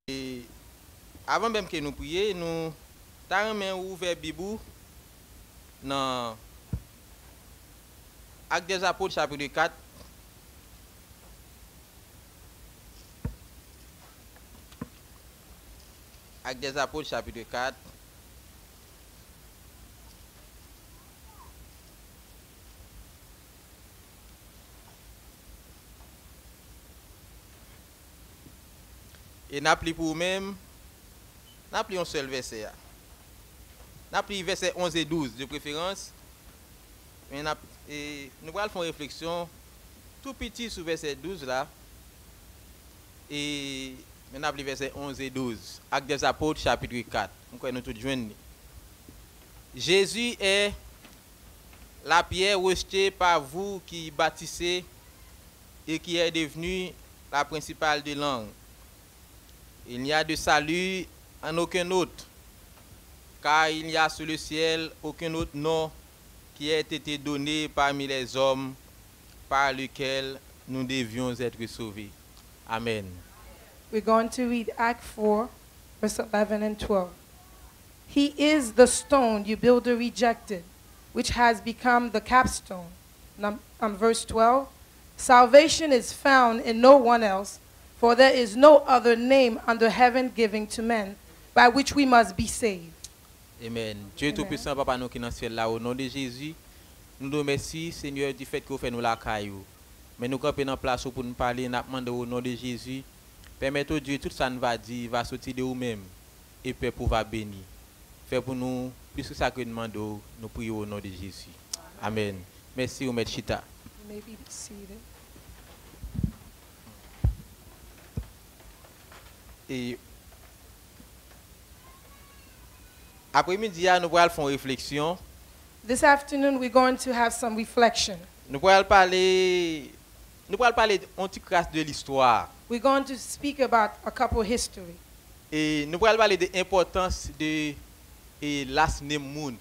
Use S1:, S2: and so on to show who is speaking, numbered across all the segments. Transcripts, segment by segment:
S1: Et avant même que nous prions, nous avons ouvert la Bible dans Actes des Apôtres chapitre 4. Actes des Apôtres chapitre 4. Et nous appelons pour nous-mêmes, nous appelons un seul verset. Nous appelons verset 11 et 12 de préférence. Mais nous allons faire une réflexion tout petit sur verset 12 là. Et nous appelons verset 11 et 12. Actes des Apôtres chapitre 4. Nous allons tout joindre. Jésus est la pierre rejetée par vous qui bâtissez et qui est devenue la principale des langues. Il n'y a de salut en aucun autre, car il n'y a sur le ciel aucun autre nom qui ait été donné parmi les hommes par lequel nous devions être sauvés. Amen.
S2: We're going to read Act 4, verse 11 and 12. He is the stone you builder rejected, which has become the capstone. Verse 12. Salvation is found in no one else, for there is no other name under heaven given to men by which we must be saved.
S1: Amen. Dieu Tout-Puissant, Papa, nous qui dans le ciel là, au nom de Jésus, nous nous remercions, Seigneur, du fait que vous faites nous la caillou. Mais nous campons en place pour nous parler, nous demandons au nom de Jésus. Permettez Dieu, tout ça nous va dire, va sortir de vous-même et Père pour va bénir. Fais pour nous, plus que ça que nous demandons, nous prions au nom de Jésus. Amen. Merci, vous mettez Chita.
S2: You may be seated.
S1: Et après-midi, nous allons faire une réflexion.
S2: This afternoon, we're going to have some reflection.
S1: Nous allons parler un petit crasse de l'histoire.
S2: We're going to speak about a couple history.
S1: Et nous allons parler de l'importance de last name moun.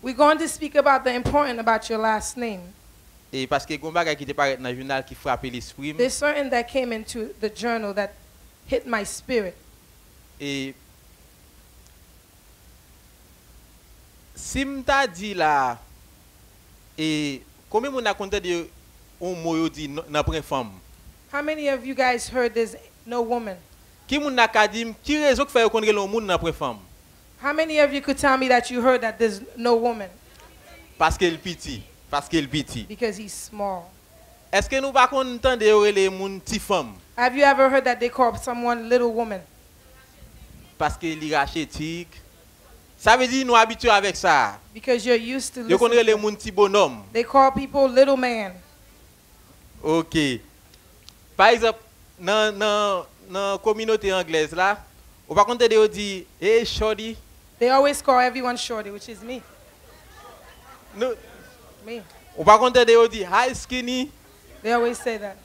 S2: We're going to speak about the important about your last name.
S1: Et parce que il y a un bagage qui était paru dans le journal qui frappe l'esprit.
S2: There's certain that came into the journal that hit my spirit.
S1: Et si m'ta dit là, et combien moun a compté de un mot dit dans prend femme?
S2: How many of you guys heard there's no woman?
S1: Qui moun a ka dit qui raison que fait connaître le monde dans prend femme?
S2: How many of you could tell me that you heard that there's no woman?
S1: Parce qu'elle petit, parce qu'elle petit.
S2: Because he's small.
S1: Est-ce que nous pas entendre les moun ti femme?
S2: Have you ever heard that they call someone little woman?
S1: Parce que li rachetique. Ça veut dire nous habitués avec ça.
S2: Because you're used to
S1: Yo connaît les
S2: listening.
S1: moun ti bonhomme.
S2: They call people little man.
S1: OK. Par exemple, dans la communauté anglaise là, on va compter de dire hey shorty.
S2: They always call everyone shorty, which is me.
S1: No,
S2: Me.
S1: on va compter de dire hi skinny.
S2: They always say that.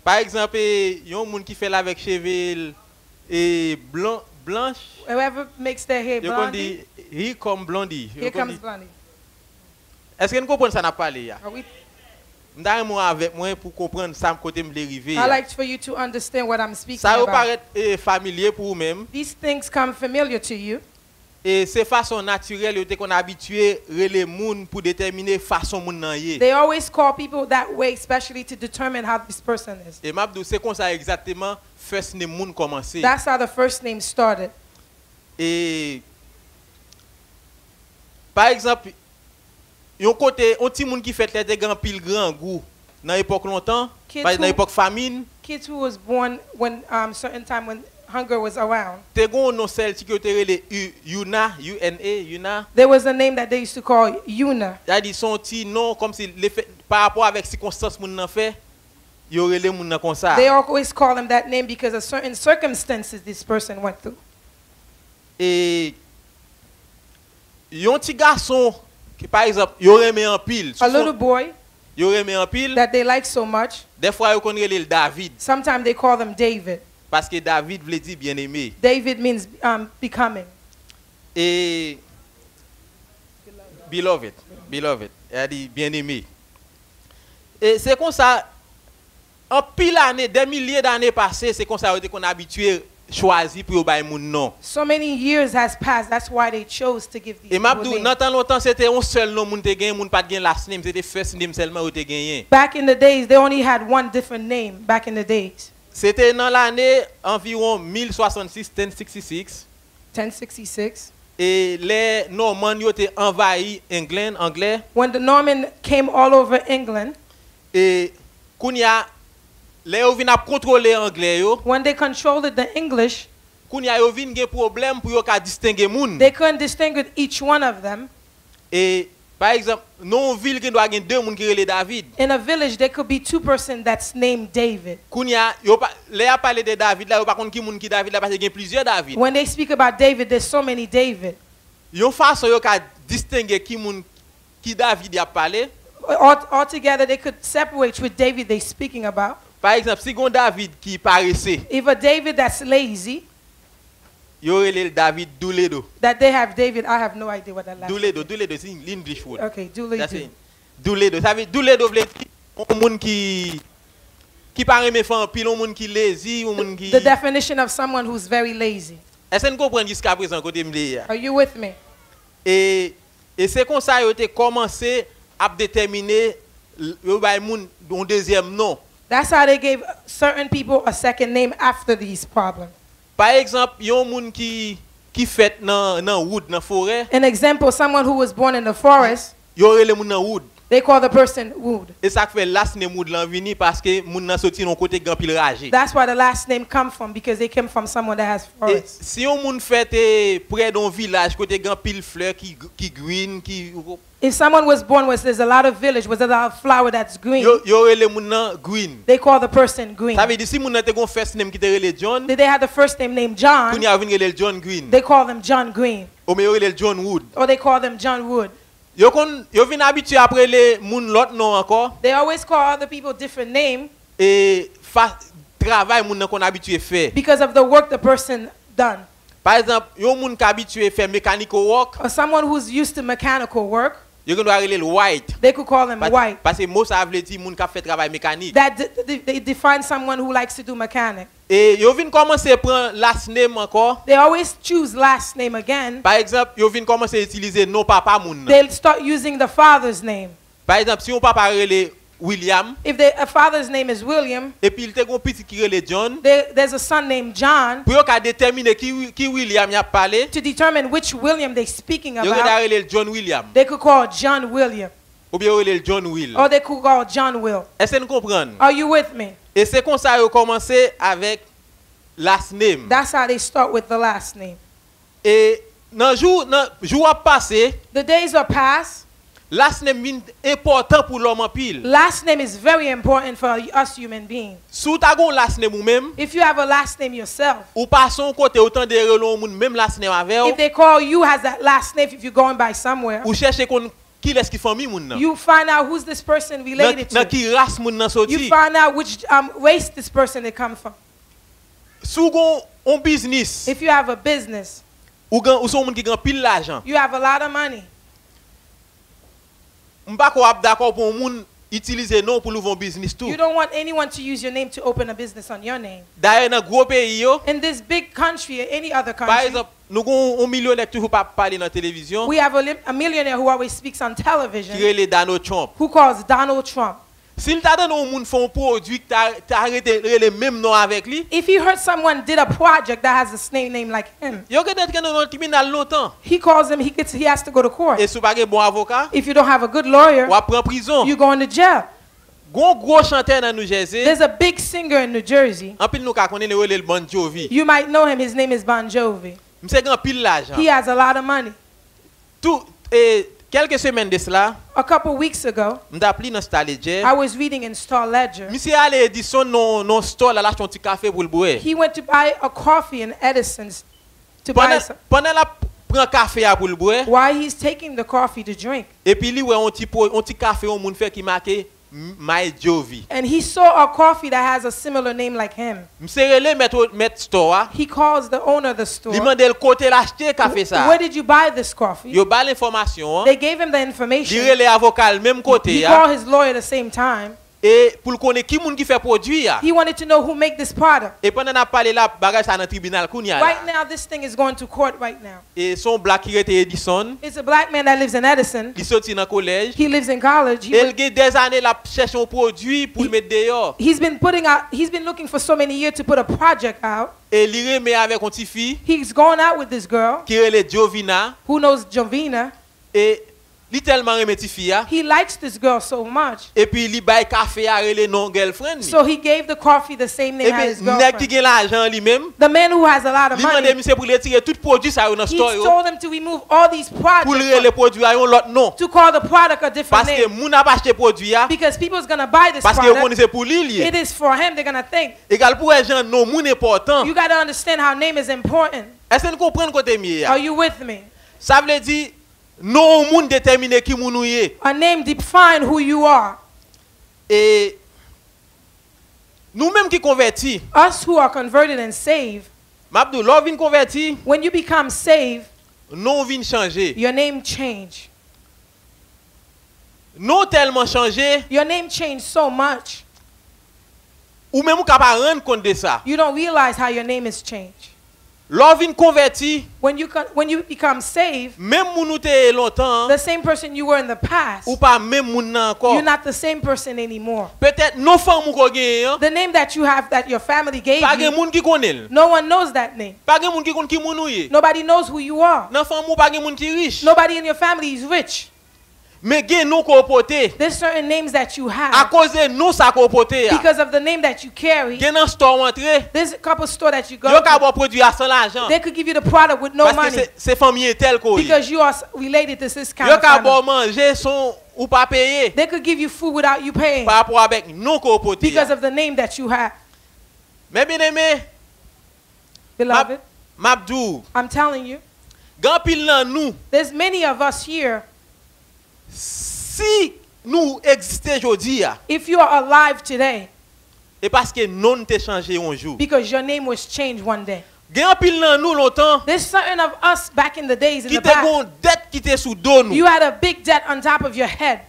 S1: Par exemple, yon moun qui fait là avec cheveux et blanche,
S2: Whoever makes their hair
S1: yo kon
S2: blondie,
S1: dit he come blondie.
S2: here comes blondie.
S1: Est-ce que nous comprenons ça n'a parlé ya?
S2: Are we?
S1: M'dare moi avec moi pour comprendre ça côté me dérivé.
S2: I like for you to understand what I'm speaking
S1: Ça vous
S2: about.
S1: paraît familier pour vous même
S2: These things come familiar to you.
S1: et c'est façon naturelle yo te qu'on habitué relé moun pour déterminer façon moun nan yé.
S2: They always call people that way, especially to determine how this person is.
S1: Et m'abdou c'est comme ça exactement first name moun commencer.
S2: That's how the first name started.
S1: Et par exemple, yon côté on ti moun qui fait les grand pile grand goût dans époque longtemps,
S2: Kids
S1: dans
S2: who-
S1: époque famine,
S2: Kids who was born when certain time when hunger was around.
S1: te gon non celle qui te relé Yuna, Yuna.
S2: There was a name that they used to call Yuna.
S1: Il dit son petit nom comme si par rapport avec circonstances moun nan fait, yo relé moun nan comme ça.
S2: They always call him that name because of certain circumstances this person went through.
S1: Et yon petit garçon qui par exemple yo remet en pile,
S2: A little boy
S1: yo remet en pile,
S2: that they like so much,
S1: des fois yo connaît le David
S2: sometimes they call them David.
S1: parce que David veut dire bien-aimé.
S2: David means becoming.
S1: Et beloved, elle dit bien-aimé. Et c'est comme ça en pile année, des milliers d'années passées, c'est comme ça qu'on a habitué choisi pour bay moun non.
S2: So many years has passed. That's why they chose to give these
S1: Et
S2: people
S1: m'abdou,
S2: names.
S1: dans tant longtemps c'était un seul nom moun te gen, moun pas gen last name, c'était first name seulement ou te gagné.
S2: Back in the days, they only had one different name. Back in the days,
S1: C'était dans l'année environ 1066, 1066
S2: 1066,
S1: et les Normands yo te envahi anglais
S2: when the Norman came all over England,
S1: et kounya les yo vinn a contrôler anglais yo,
S2: when they controlled the English,
S1: kounya yo vinn gen problème pour yo ka distinguer moun.
S2: they couldn't distinguish each one of them.
S1: Et par exemple, non ville qui doit gen deux moun qui relè David.
S2: In a village, there could be two persons that's named David.
S1: Kounya yo pa les a parlé de David là, yo pa konn ki moun ki David là parce que gen plusieurs David.
S2: When they speak about David, there's so many David.
S1: Yon façon yo ka distinguer ki moun ki David a parlé.
S2: Altogether, they could separate which David they're speaking about.
S1: Par exemple, si gon David qui paresseux,
S2: If a David that's lazy,
S1: yo relè David Douledo.
S2: that they have David, I have no idea what that last name
S1: Douledo c'est l'English word.
S2: is. Okay,
S1: That's
S2: Dooley.
S1: it. Douledo. Ça veut Douledo veut dire un moun qui pas aimer faire pile, un moun qui lazy, un moun qui
S2: The definition of someone who's very lazy.
S1: Est-ce que vous comprenez jusqu'à présent côté m'lé?
S2: Are you with me?
S1: Et c'est comme ça yo te commencé à déterminer yo bay moun un deuxième nom.
S2: That's how they gave certain people a second name after these problems.
S1: Par exemple, yon moun qui fait dans wood dans forêt,
S2: An example, someone who was born in the forest,
S1: yo relè moun dans wood.
S2: they call the person Wood.
S1: Et ça fait last name wood lan vini parce que moun nan sorti non côté grand pile ragé.
S2: That's why the last name come from, because they came from someone that has
S1: Et
S2: forest.
S1: si yon moun fait près d'un village côté grand pile fleur qui green qui
S2: If someone was born where there's a lot of village, where there's a lot of flower that's green,
S1: yo relè moun nan green.
S2: they call the person Green.
S1: Ça veut dire si moun nan te gon first name qui te relè John,
S2: They had the first name named John,
S1: kounya vinn relè John Green.
S2: they call them John Green,
S1: Ou mais yo relè John Wood.
S2: or they call them John Wood.
S1: Yo vinn habitué après les moun l'autre nom encore
S2: They always call other people different name
S1: et travail moun nan qu'on habitué faire.
S2: because of the work the person done.
S1: Par exemple, yon moun qui habitué faire mechanical work,
S2: Or someone who's used to mechanical work,
S1: yo doit relè le white.
S2: they could call them white.
S1: Parce que mot ça veut dire moun qui fait travail mécanique.
S2: That they define someone who likes to do mechanic.
S1: Et yo vinn commencer prendre last name encore.
S2: They always choose last name again.
S1: Par exemple, yo vinn commencer utiliser non papa moun.
S2: They'll start using the father's name.
S1: Par exemple, si on papa relè William
S2: If a father's name is William,
S1: et puis il te gon petit qui relè John,
S2: there's a son named John.
S1: pour yo ka déterminer qui William y a parlé,
S2: To determine which William they're speaking
S1: yo
S2: about,
S1: relè John William
S2: they could call John William,
S1: ou bien relè John Will.
S2: or they could call John Will.
S1: Est-ce que vous comprenez?
S2: Are you with me?
S1: Et c'est comme ça yo commencé avec last name.
S2: That's how they start with the last name.
S1: Et dans jour a passé,
S2: The days are past.
S1: last name vin important pour l'homme en pile.
S2: Last name is very important for us human beings.
S1: Sou ta gon last name ou même,
S2: If you have a last name yourself,
S1: ou pas son côté autant de relon moun même last name avec
S2: if they call you has that last name, if you're going by somewhere,
S1: ou chercher kon qui est-ce qui famille moun nan.
S2: you find out who's this person related
S1: Nan
S2: to.
S1: ki race moun nan
S2: You
S1: sorti.
S2: find out which race this person they come from.
S1: Sou gon on business,
S2: If you have a business,
S1: ou son moun qui gan pile l'argent.
S2: you have a lot of money.
S1: M'pa ko ap d'accord pour moun utiliser non pour l'ouvrir business tout.
S2: You don't want anyone to use your name to open a business on your name.
S1: D'ailleurs dans gros pays yo,
S2: In this big country, or any other
S1: par
S2: country,
S1: exemple, nous gon un millionnaire toujours pas parler dans télévision
S2: we have a millionaire who always speaks on
S1: qui
S2: television,
S1: relè Donald Trump.
S2: who calls Donald Trump.
S1: S'il t'a donné un moun font produit que t'as arrêté le même nom avec lui,
S2: If he heard someone did a project that has the same name like him,
S1: yo que d'être dans le tribunal longtemps.
S2: he calls him, he has to go to court.
S1: Et sou pas gen bon avocat,
S2: If you don't have a good lawyer,
S1: ou prend prison.
S2: you go into jail.
S1: Gon gros chanteur dans New Jersey,
S2: There's a big singer in New Jersey.
S1: en pile nous ka connaît le Bon Jovi.
S2: You might know him. His name is Bon Jovi.
S1: M'se gan pile l'argent.
S2: He has a lot of money.
S1: Tout et quelques semaines de cela,
S2: A couple weeks ago,
S1: m'ta pli dans Star Ledger.
S2: I was reading in Star Ledger.
S1: Monsieur allé Edison non store là acheter un petit café pour le boire.
S2: He went to buy a coffee in Edison's to buy some.
S1: Pendant la prend café pour le boire
S2: While he's taking the coffee to drink,
S1: et puis lui ouais un petit café on moun fait qui marqué My Jovi.
S2: and he saw a coffee that has a similar name like him.
S1: M'se relé mettre store.
S2: He calls the owner of the
S1: Li
S2: store.
S1: mande le côté l'acheter café ça.
S2: Where did you buy this coffee?
S1: Yo ba l'information.
S2: They gave him the
S1: Li
S2: information.
S1: relé avocat le même côté
S2: He
S1: ya.
S2: called his lawyer at the same time.
S1: Et pour le connaître qui moun qui fait produit ya.
S2: He wanted to know who make this product.
S1: Et pendant n'a parlé là bagage ça dans tribunal kounya là.
S2: Right now, this thing is going to court right now.
S1: Et son black qui était Edison,
S2: It's a black man that lives in Edison.
S1: il sorti dans collège.
S2: He lives in college.
S1: Et il a des années là chercher un produit pour le mettre dehors.
S2: He's been looking for so many years to put a project out.
S1: Et il remet avec une petite fille
S2: He's going out with this girl
S1: qui est Jovina
S2: who knows Jovina.
S1: et il tellement remet petite fille ya.
S2: He likes this girl so much.
S1: Et puis il bail café à relé non girlfriend.
S2: So he gave the coffee the same name
S1: Et
S2: as his
S1: puis nèg qui
S2: girlfriend.
S1: gagne l'argent lui-même,
S2: The man who has a lot of
S1: lui demande
S2: money,
S1: monsieur pour retirer tout produit ça dans
S2: he
S1: store
S2: told him to remove all these
S1: pour le
S2: projects,
S1: produit à un l'autre nom.
S2: to call the product a different
S1: Parce que
S2: name.
S1: moun a pas acheté produit ya
S2: Because people's going to buy this
S1: parce que
S2: product.
S1: connaissez pour lui lié.
S2: It is for him. They're going to think.
S1: Égal pour les gens non moun important.
S2: You got to understand how name is important.
S1: Est-ce que vous comprenez côté mieux?
S2: Are you with me?
S1: Ça veut dire non moun déterminer qui moun ou yé.
S2: A name define who you are.
S1: Et nous même qui convertis,
S2: Us who are converted and saved,
S1: Mabdou, l'on vient converti,
S2: when you become saved,
S1: non vient changer.
S2: your name change.
S1: Non tellement changer,
S2: Your name changed so much,
S1: ou même ou capable rendre compte de ça.
S2: you don't realize how your name has changed.
S1: L'on vient converti,
S2: When you become saved,
S1: même moun ou te longtemps,
S2: the same person you were in the past,
S1: ou pas même moun nan encore.
S2: you're not the same person anymore.
S1: Peut-être non femme ou ko gen,
S2: The name that you have, that your family gave
S1: pas gen
S2: you,
S1: moun qui connaît.
S2: no one knows that name.
S1: Pas gen moun qui connaît qui moun ou yé.
S2: Nobody knows who you are.
S1: Nan femme ou pas gen moun qui riche.
S2: Nobody in your family is rich.
S1: Mais gen nou ko pote.
S2: There's certain names that you
S1: À
S2: have
S1: cause de nous ça ko pote ya.
S2: because of the name that you carry.
S1: Gen nan store rentré,
S2: There's a couple store that you go
S1: yo ka
S2: to.
S1: bo produit à sans l'argent.
S2: They could give you the product with no
S1: Parce que
S2: money
S1: c'est famille tel ko yé.
S2: because you are related to this kind
S1: Yo
S2: of
S1: ka bo
S2: family.
S1: manger son ou pas payer
S2: They could give you food without you paying
S1: par rapport avec nous ko pote ya.
S2: because of the name that you have.
S1: Mais bien aimé,
S2: Beloved,
S1: Mabdou,
S2: I'm telling you,
S1: gan pile nan nous,
S2: there's many of us here.
S1: si nous existons aujourd'hui,
S2: If you are alive today,
S1: et parce que non te changé un jour.
S2: because your name was changed one day.
S1: Gen pile nan nous longtemps
S2: There's certain of us back in the days in
S1: qui
S2: the
S1: te
S2: past.
S1: gon dette qui te sous dos nous.
S2: You had a big debt on top of your head.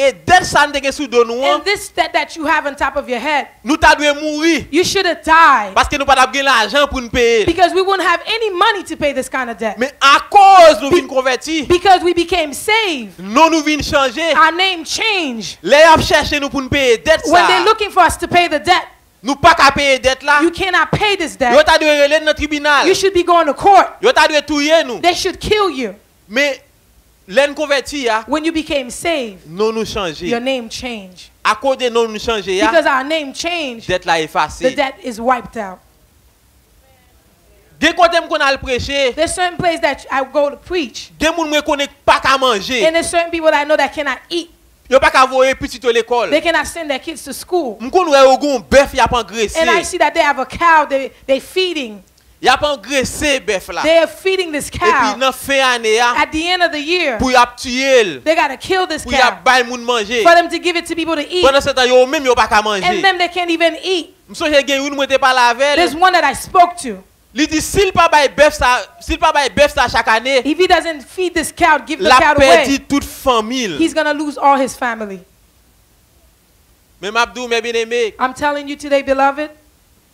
S1: Et dette ça te gen sous dos nous,
S2: And this debt that you have on top of your head,
S1: nous ta dû mourir
S2: you should have died
S1: parce que nous pas gen l'argent pour nous payer.
S2: because we wouldn't have any money to pay this kind of debt.
S1: Mais à cause nous vinn convertir,
S2: Because we became saved,
S1: non nous vinn changer.
S2: our name changed.
S1: Les a cherché nous pour nous payer dette
S2: When they're
S1: ça.
S2: looking for us to pay the debt,
S1: Nous pas qu'à payer dette là.
S2: you cannot pay this
S1: Yo
S2: debt.
S1: ta dû relé dans tribunal.
S2: You should be going to court.
S1: Yo ta dû touyer nous.
S2: They should kill you.
S1: Mais l'en converti ya,
S2: When you became saved,
S1: non nous changer.
S2: your name changed.
S1: À cause de non nous changer ya,
S2: Because our name changed,
S1: dette là
S2: the
S1: effacée.
S2: debt is wiped out.
S1: Gen kote m kon al prêcher,
S2: There's certain places that I go to preach,
S1: gen moun mwen konen pas qu'à manger.
S2: and there's certain people that I know that cannot eat.
S1: Yo pas qu'à voyer petit à l'école.
S2: They cannot send their kids to school.
S1: M kon wè ou gon bœuf y a pas engraissé.
S2: And I see that they have a cow they're feeding.
S1: Y a pas engraissé bœuf là.
S2: They're feeding this
S1: Et puis
S2: cow.
S1: nan fin année ya,
S2: At the end of the year,
S1: pour y a tuer,
S2: they got to kill this
S1: pour y a
S2: cow
S1: bay moun manger.
S2: for them to give it to people to eat.
S1: Pendant ce temps yo même yo pas qu'à
S2: And
S1: manger.
S2: them they can't even eat.
S1: M sonje gen yon mwen te parle avec.
S2: There's one that I spoke to.
S1: Li di s'il pas bay bœuf ça chaque année,
S2: If he doesn't feed this cow, give the
S1: la
S2: cow
S1: perdi
S2: away,
S1: toute famille.
S2: he's going to lose all his family.
S1: Mais m'abdou mes bien-aimés,
S2: I'm telling you today, beloved,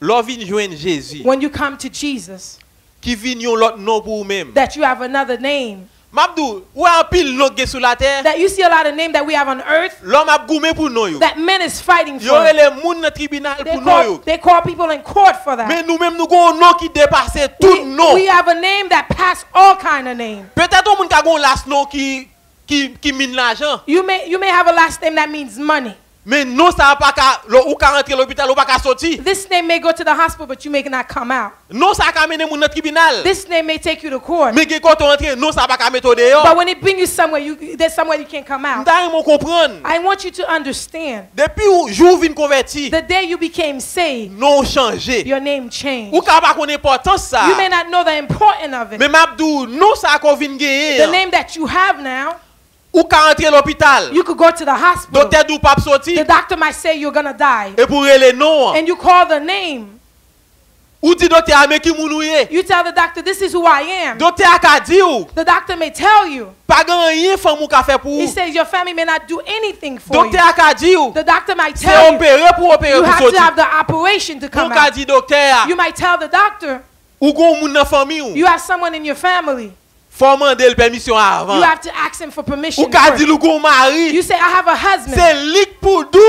S1: l'on vient joindre Jésus
S2: when you come to Jesus,
S1: qui vient yon l'autre nom pour vous même.
S2: that you have another name.
S1: M'abdou, ou en pile nom gen sous la terre,
S2: That you see a lot of names that we have on earth
S1: l'homme a goumé pour nous yo.
S2: that men is fighting
S1: Yo
S2: for.
S1: les moun dans tribunal pour nous yo.
S2: They call people in court for that.
S1: Mais nous même nous gon nom qui dépasse tout nom.
S2: We have a name that pass all kind of names.
S1: Peut-être on moun ka gon last nom qui mine l'argent.
S2: You may have a last name that means money.
S1: Mais non ça pas ka ou ka rentrer l'hôpital ou pas ka sorti.
S2: This name may go to the hospital, but you may not come out.
S1: Non ça ka mener moun dans tribunal.
S2: This name may take you to court,
S1: Mais gen quand on rentre non ça pas ka mettre dehors.
S2: but when it brings you somewhere, there's somewhere you can't come out.
S1: M'ta mon comprendre.
S2: I want you to understand.
S1: Depuis ou jour vinn converti,
S2: The day you became saved,
S1: non changé.
S2: your name changed.
S1: Ou ka pas connait importance ça.
S2: You may not know the importance of it.
S1: Mais m'abdou non ça ko vinn
S2: The
S1: gagner.
S2: name that you have now,
S1: Ou ka rentrer l'hôpital.
S2: you could go to the hospital.
S1: Docteur dou pas sorti
S2: The doctor might say you're gonna die,
S1: et pour les noms.
S2: and you call the name.
S1: Ou dit docteur mais qui moun ou ye?
S2: You tell the doctor, this is who I am.
S1: Docteur a ka di ou,
S2: The doctor may tell you.
S1: pas grand rien femme ou ka fait pour
S2: He
S1: ou.
S2: says your family may not do anything for you.
S1: Docteur a ka di ou,
S2: The doctor might
S1: c'est
S2: tell you.
S1: opérer pour opérer
S2: You
S1: pour
S2: have to
S1: sortir.
S2: have the operation to
S1: Ou
S2: come
S1: ka
S2: out.
S1: di docteur,
S2: You might tell the doctor
S1: ou gon moun nan famille ou,
S2: you have someone in your family.
S1: faut demander le permission avant.
S2: You have to ask him for permission.
S1: Ou ka
S2: first.
S1: di ou gon mari,
S2: You say, I have a husband.
S1: c'est lik pour dou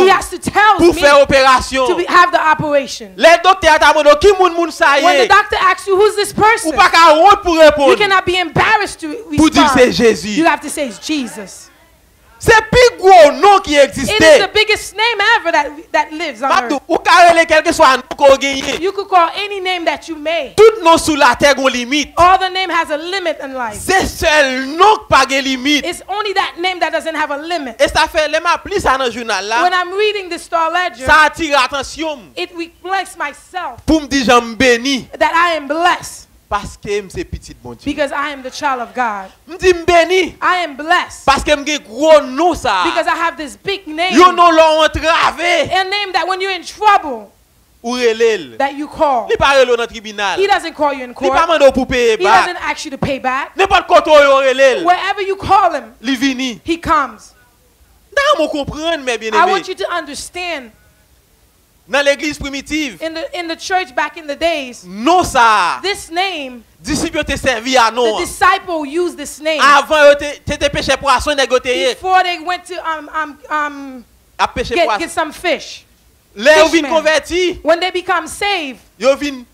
S2: He has to tell
S1: pour
S2: me
S1: faire opération.
S2: to have the operation.
S1: Les docteurs t'a demandé qui moun sa
S2: When the
S1: yé.
S2: doctor asks you, who's this
S1: Ou
S2: person?
S1: pas ka honte pour
S2: You
S1: répondre.
S2: cannot be embarrassed to
S1: Pour dire c'est
S2: respond.
S1: Jésus.
S2: You have to say it's Jesus.
S1: C'est plus gros nom qui
S2: It is
S1: existait.
S2: the biggest name ever that lives on
S1: Mabdou,
S2: earth.
S1: ou karele quel que soit nom qu'on gagne.
S2: You could call any name that you may.
S1: Tout nom sous la terre gon limite.
S2: All the name has a limit in life.
S1: C'est seul nom qui pas de limite.
S2: It's only that name that doesn't have a limit.
S1: Et ça fait les m'appli ça dans le journal
S2: When
S1: là.
S2: I'm reading the Star Ledger,
S1: Ça attire attention
S2: it reflects myself
S1: pour me dire j'aime béni
S2: that I am blessed
S1: parce que c'est petit bon Dieu.
S2: because I am the child of God.
S1: Me dit béni
S2: I am blessed
S1: parce que me gros nom ça.
S2: because I have this big name.
S1: Yo non l'ont entravé
S2: A name that when you're in trouble,
S1: ou relèl.
S2: that you call.
S1: Li pa relèl dans tribunal.
S2: He doesn't call you in
S1: Li
S2: court.
S1: pa mando pour payer
S2: He
S1: back.
S2: doesn't ask you to pay back.
S1: N'importe koto yo relèl.
S2: Wherever you call him,
S1: Li vini.
S2: he comes.
S1: Nan mon comprendre mes
S2: I
S1: bien-aimés.
S2: want you to understand,
S1: Dans l'église primitive,
S2: in the church back in the days,
S1: non ça.
S2: this name,
S1: Disciples te servi à
S2: the
S1: non.
S2: disciple used this name
S1: Avant yo te péché poisson négoté.
S2: before they went to
S1: A péché
S2: get
S1: poisson.
S2: some fish.
S1: Les yo vin
S2: Fishmen.
S1: converti,
S2: When they become saved,
S1: yo vin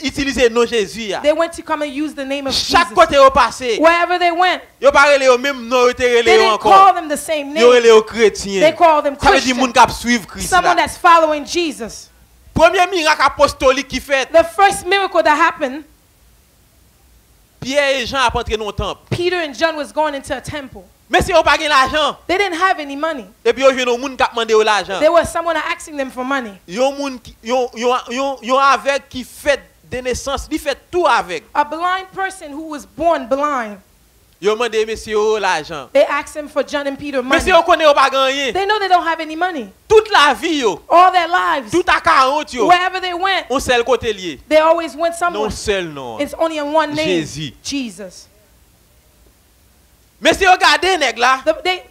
S1: utiliser nom Jésus ya.
S2: they went to come and use the name of
S1: Chaque
S2: Jesus.
S1: côté yo passé,
S2: Wherever they went,
S1: yo pa relé yo même non yo te
S2: they
S1: relé yo
S2: didn't call
S1: encore.
S2: them the same
S1: Yo
S2: name.
S1: relé yo chrétien.
S2: They call them
S1: Ça veut dire moun
S2: Christian,
S1: k'ap suivre Christ
S2: someone
S1: là.
S2: that's following Jesus.
S1: Premier miracle apostolique qui fait,
S2: The first miracle that happened,
S1: Pierre et Jean a entré dans le temple.
S2: Peter and John was going into a temple.
S1: Mais si on pas gain l'argent,
S2: They didn't have any money.
S1: et puis yo jwenn un moun k'ap mande l'argent.
S2: There was someone asking them for money.
S1: Yon moun yon avec qui fait de naissance, il fait tout avec.
S2: A blind person who was born blind.
S1: Yo mande monsieur l'argent.
S2: They asked him for John and Peter money.
S1: Monsieur connaît ou pas gagner.
S2: They know they don't have any money.
S1: Toute la vie yo,
S2: All their lives,
S1: tout à 40 yo,
S2: wherever they went,
S1: on seul côté lié.
S2: they always went
S1: Non
S2: somewhere.
S1: seul non.
S2: It's only in one name,
S1: Jésus.
S2: Jesus.
S1: Mais si yo gade nèg là,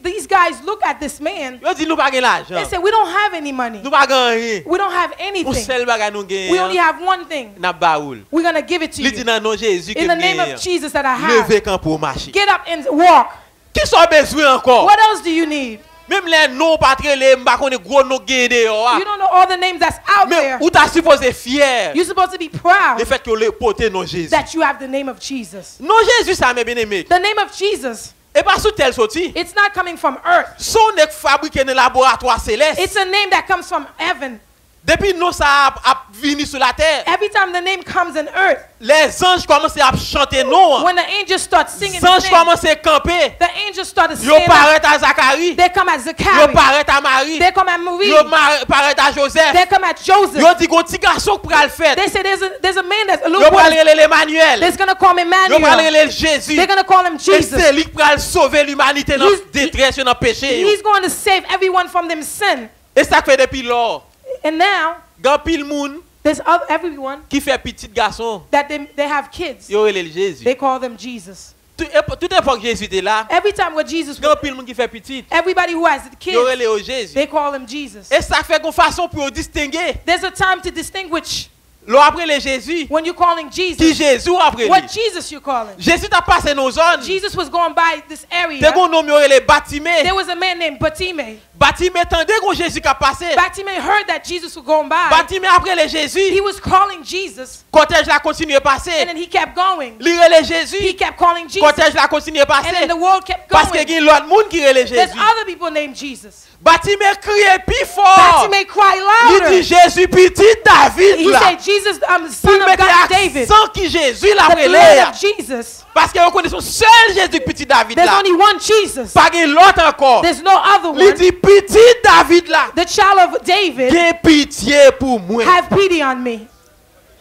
S2: These guys look at this man.
S1: yo dit nous pas gain l'argent.
S2: They say, we don't have any money.
S1: Nous pas gagner.
S2: We don't have
S1: On
S2: anything.
S1: seul bagay nous
S2: We only
S1: gagne.
S2: have one thing.
S1: N'a baoul.
S2: We're going to give it to
S1: Li dit
S2: you.
S1: dans nom Jésus que
S2: In the name
S1: gagne.
S2: of Jesus that I have.
S1: Lever camp pour marcher.
S2: Get up and walk.
S1: Qui sont besoin encore?
S2: What else do you need?
S1: Même les noms pas très les m'pa connait gros nom gade yo.
S2: You don't know all the names that's out
S1: Mais
S2: there.
S1: ou t'as supposé fier
S2: You're supposed to be proud
S1: le fait que le porter nom Jésus.
S2: that you have the name of Jesus.
S1: Non Jésus ça mes bien-aimés.
S2: The name of Jesus,
S1: Et pas sous tel sorti.
S2: it's not coming from earth.
S1: Son est fabriqué dans laboratoire céleste.
S2: It's a name that comes from heaven.
S1: Depuis nous ça a venu sur la terre.
S2: Every time the name comes in earth,
S1: Les anges commencent à chanter non.
S2: when the angels start singing
S1: Les anges
S2: the name,
S1: commencent à camper.
S2: the angels start to
S1: Yo
S2: stand up.
S1: paraît à Zacharie.
S2: They come at
S1: Yo
S2: Zachariah.
S1: paraît à Marie.
S2: They come at Marie.
S1: Yo paraît à Joseph.
S2: They come at Joseph.
S1: Yo dit qu'on petit garçon pour le faire.
S2: They say there's a man that's a
S1: Yo
S2: little boy
S1: parle l'Emmanuel.
S2: that's going to call him
S1: Yo parle
S2: Emmanuel.
S1: Jésus.
S2: They're going to call him
S1: Et
S2: Jesus.
S1: c'est lui qui va sauver l'humanité dans
S2: He's-
S1: la détresse et dans le péché.
S2: He's going to save everyone from them sin.
S1: Et ça fait depuis lors.
S2: And now,
S1: Gan pile moun
S2: there's everyone
S1: qui fait petit garçon,
S2: that they have kids.
S1: yo relève Jésus.
S2: They call them Jesus.
S1: Toute époque Jésus était là.
S2: Every time when Jesus,
S1: Gan pile moun qui fait petit,
S2: everybody who has the
S1: yo
S2: kids,
S1: relève Jésus.
S2: they call him Jesus.
S1: Et ça fait une façon pour distinguer.
S2: There's a time to distinguish
S1: L'on après le Jésus,
S2: when you're calling
S1: qui
S2: Jesus,
S1: Jésus après
S2: what
S1: lui.
S2: Jesus you're calling.
S1: Jésus t'a passé nos zones.
S2: Jesus was going by this
S1: Te
S2: area.
S1: gon nom yo relève Batimé.
S2: There was a man named Batimé.
S1: Batimé tendait qu'on Jésus qui a passé.
S2: Batimé heard that Jesus was going by.
S1: Batimé après le
S2: He
S1: Jésus,
S2: was calling Jesus,
S1: cortège la continue
S2: and
S1: passer.
S2: then he kept going.
S1: Li relève
S2: He
S1: Jésus,
S2: kept calling Jesus,
S1: cortège la continue
S2: and
S1: passer.
S2: then the world kept
S1: Parce que
S2: going.
S1: gen l'autre monde qui relève
S2: There's
S1: Jésus.
S2: other people named Jesus.
S1: Batimé criait plus fort.
S2: Batimé cried
S1: Il
S2: louder.
S1: dit Jésus petit David
S2: He
S1: là.
S2: said, Jesus, I'm the
S1: Puis
S2: son
S1: il
S2: of
S1: mettait
S2: God David,
S1: accent qui Jésus l'a
S2: the
S1: relève.
S2: blood of Jesus.
S1: Parce que on connaît son seul Jésus petit David
S2: There's
S1: là.
S2: only one Jesus.
S1: Pas gen l'autre encore.
S2: There's no other
S1: Il
S2: one.
S1: dit petit David là.
S2: The child of David,
S1: Gen pitié pour moi.
S2: have pity on me.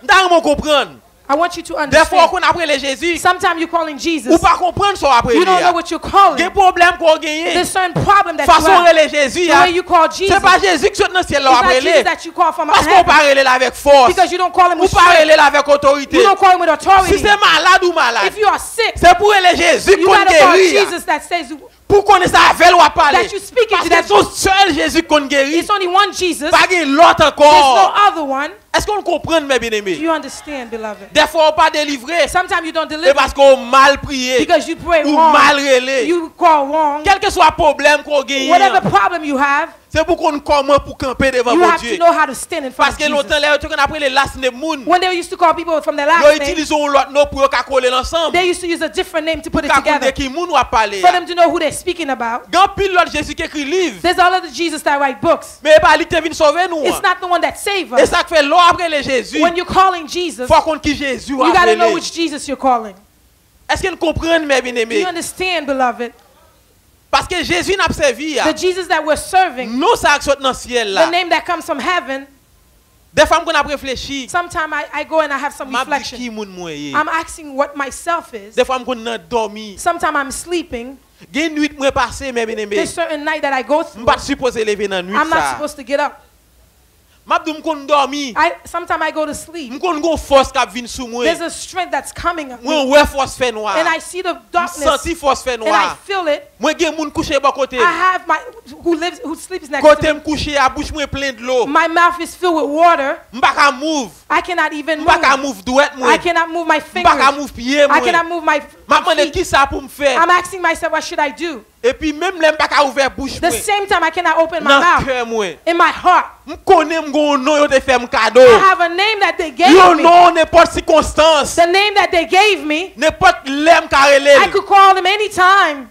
S1: Dans mon comprendre.
S2: I want you to
S1: Des fois
S2: understand.
S1: qu'on appelle Jésus,
S2: Sometimes you're calling
S1: ou
S2: Jesus.
S1: pas comprendre son après.
S2: You don't know what you're calling.
S1: Quel problème qu'on gagne?
S2: There's certain problem that you
S1: Façon
S2: have.
S1: relé Jésus,
S2: The way you call Jesus.
S1: c'est pas Jésus qui saute dans le ciel là
S2: It's not
S1: après
S2: Jesus that you call from
S1: parce qu'on
S2: heaven.
S1: pas relé là avec force.
S2: Because you don't call him
S1: Ou
S2: with
S1: pas
S2: strength.
S1: relé là avec autorité.
S2: You don't call him with
S1: Si
S2: authority.
S1: c'est malade ou malade,
S2: If you are sick,
S1: c'est pour relé Jésus
S2: you
S1: qu'on
S2: gotta call
S1: guérit.
S2: Jesus that says
S1: Pour qu'on ait ça avec ou à parler.
S2: that you speak
S1: Parce
S2: into
S1: que
S2: that.
S1: c'est seul Jésus qu'on guérit.
S2: It's only one Jesus.
S1: Pas qu'il y ait l'autre
S2: There's no
S1: encore.
S2: other one.
S1: Est-ce qu'on comprend, mes
S2: Do
S1: bien-aimés?
S2: you understand, beloved?
S1: Des fois, on pas délivré.
S2: Sometimes you don't
S1: C'est
S2: deliver
S1: parce qu'on mal prié.
S2: because you pray
S1: Ou
S2: wrong.
S1: mal relé.
S2: You call wrong.
S1: Quel que soit le problème qu'on gagne,
S2: Whatever problem you have,
S1: c'est pour qu'on comment pour camper devant
S2: you
S1: mon
S2: have to
S1: Dieu.
S2: know how to stand in front
S1: Parce
S2: of
S1: que longtemps,
S2: Jesus.
S1: les gens après les last name moun,
S2: When they used to call people from their
S1: ils
S2: last name,
S1: utilisent l'autre nom pour qu'ils coller ensemble.
S2: they used to use a different name to put it
S1: Pour qu'on
S2: together
S1: qui moun ou a parler.
S2: for them to know who they're speaking about.
S1: Grand pile l'autre Jésus qui écrit livre.
S2: There's all other Jesus that write books.
S1: Mais pas lui qui vient sauver nous.
S2: It's not the one that saves
S1: Et
S2: us.
S1: ça fait l'eau après les Jésus.
S2: When you're calling Jesus,
S1: Faut qu'on qui Jésus
S2: you
S1: a
S2: got to know
S1: appelé.
S2: which Jesus you're calling.
S1: Est-ce qu'ils comprennent, mes
S2: Do you
S1: bien-aimés?
S2: understand, beloved?
S1: Parce que Jésus n'a pas servi.
S2: The Jesus that we're serving,
S1: Nous, ça qui saute dans le ciel
S2: the
S1: là.
S2: name that comes from heaven,
S1: Des fois, qu'on a réfléchi.
S2: sometimes I go and I have some
S1: M'a dit
S2: reflection.
S1: qui moun moyen.
S2: I'm asking what myself is.
S1: Des fois, qu'on a dormi.
S2: Sometimes I'm sleeping.
S1: Gen nuit moi passé, mes bien-aimés.
S2: There's certain night that I go through.
S1: M'pas supposé lever dans nuit
S2: I'm not
S1: ça.
S2: supposed to get up.
S1: M'a dit m'kon dormi.
S2: Sometimes I go to sleep.
S1: M'kon gon force qui vinn sous moi.
S2: There's a strength that's coming on
S1: Moi
S2: me.
S1: ouais force fait noir.
S2: And I see the darkness.
S1: Senti force fait
S2: And I
S1: noir.
S2: feel it.
S1: Moi gen moun couché ba côté.
S2: I have who sleeps next to
S1: Côté
S2: me.
S1: m'couché à bouche moi plein de l'eau.
S2: My mouth is filled with water.
S1: M'pas ka move.
S2: I cannot even
S1: M'pas ka
S2: move.
S1: move douette moi.
S2: I cannot move my
S1: M'pas ka
S2: fingers.
S1: move pied moi.
S2: I cannot move my
S1: M'a demandé
S2: feet.
S1: qui ça pour me faire.
S2: I'm asking myself, what should I do?
S1: Et puis même l'aime pas ka ouvert bouche
S2: The
S1: moi.
S2: same time, I cannot open my
S1: Dans
S2: mouth.
S1: cœur moi.
S2: In my heart,
S1: M'konnais m'gon nom yo te fait m'cadeau.
S2: I have a name that they gave
S1: Yo
S2: me.
S1: non n'importe circonstance.
S2: The name that they gave me,
S1: N'importe l'aime
S2: I
S1: carrelé.
S2: could call him anytime.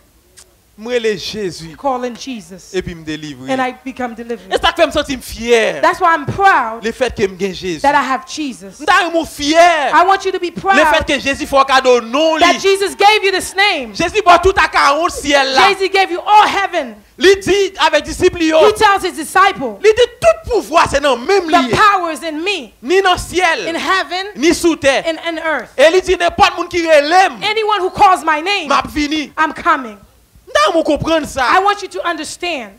S1: Moi le Jésus
S2: Calling Jesus.
S1: et puis me délivrer.
S2: And I become delivered.
S1: Et ça fait me sentir fier.
S2: That's why I'm proud
S1: Le fait que me gagne Jésus.
S2: that I have Jesus.
S1: M'ta mon fier.
S2: I want you to be
S1: Le fait
S2: proud
S1: que Jésus fait cadeau non
S2: that
S1: li.
S2: Jesus gave you this name.
S1: Jésus boit tout à 40 ciel là.
S2: Jesus gave you all heaven.
S1: Il dit avec disciples yo.
S2: He tells his disciple,
S1: Il dit tout pouvoir c'est dans même
S2: the
S1: lié.
S2: power is in me,
S1: Ni dans
S2: in
S1: ciel,
S2: heaven,
S1: ni sous terre.
S2: and earth.
S1: Et il dit n'importe monde qui relève
S2: Anyone who calls my name,
S1: m'a fini.
S2: I'm coming.
S1: M'ta mon comprendre
S2: I
S1: ça.
S2: want you to understand.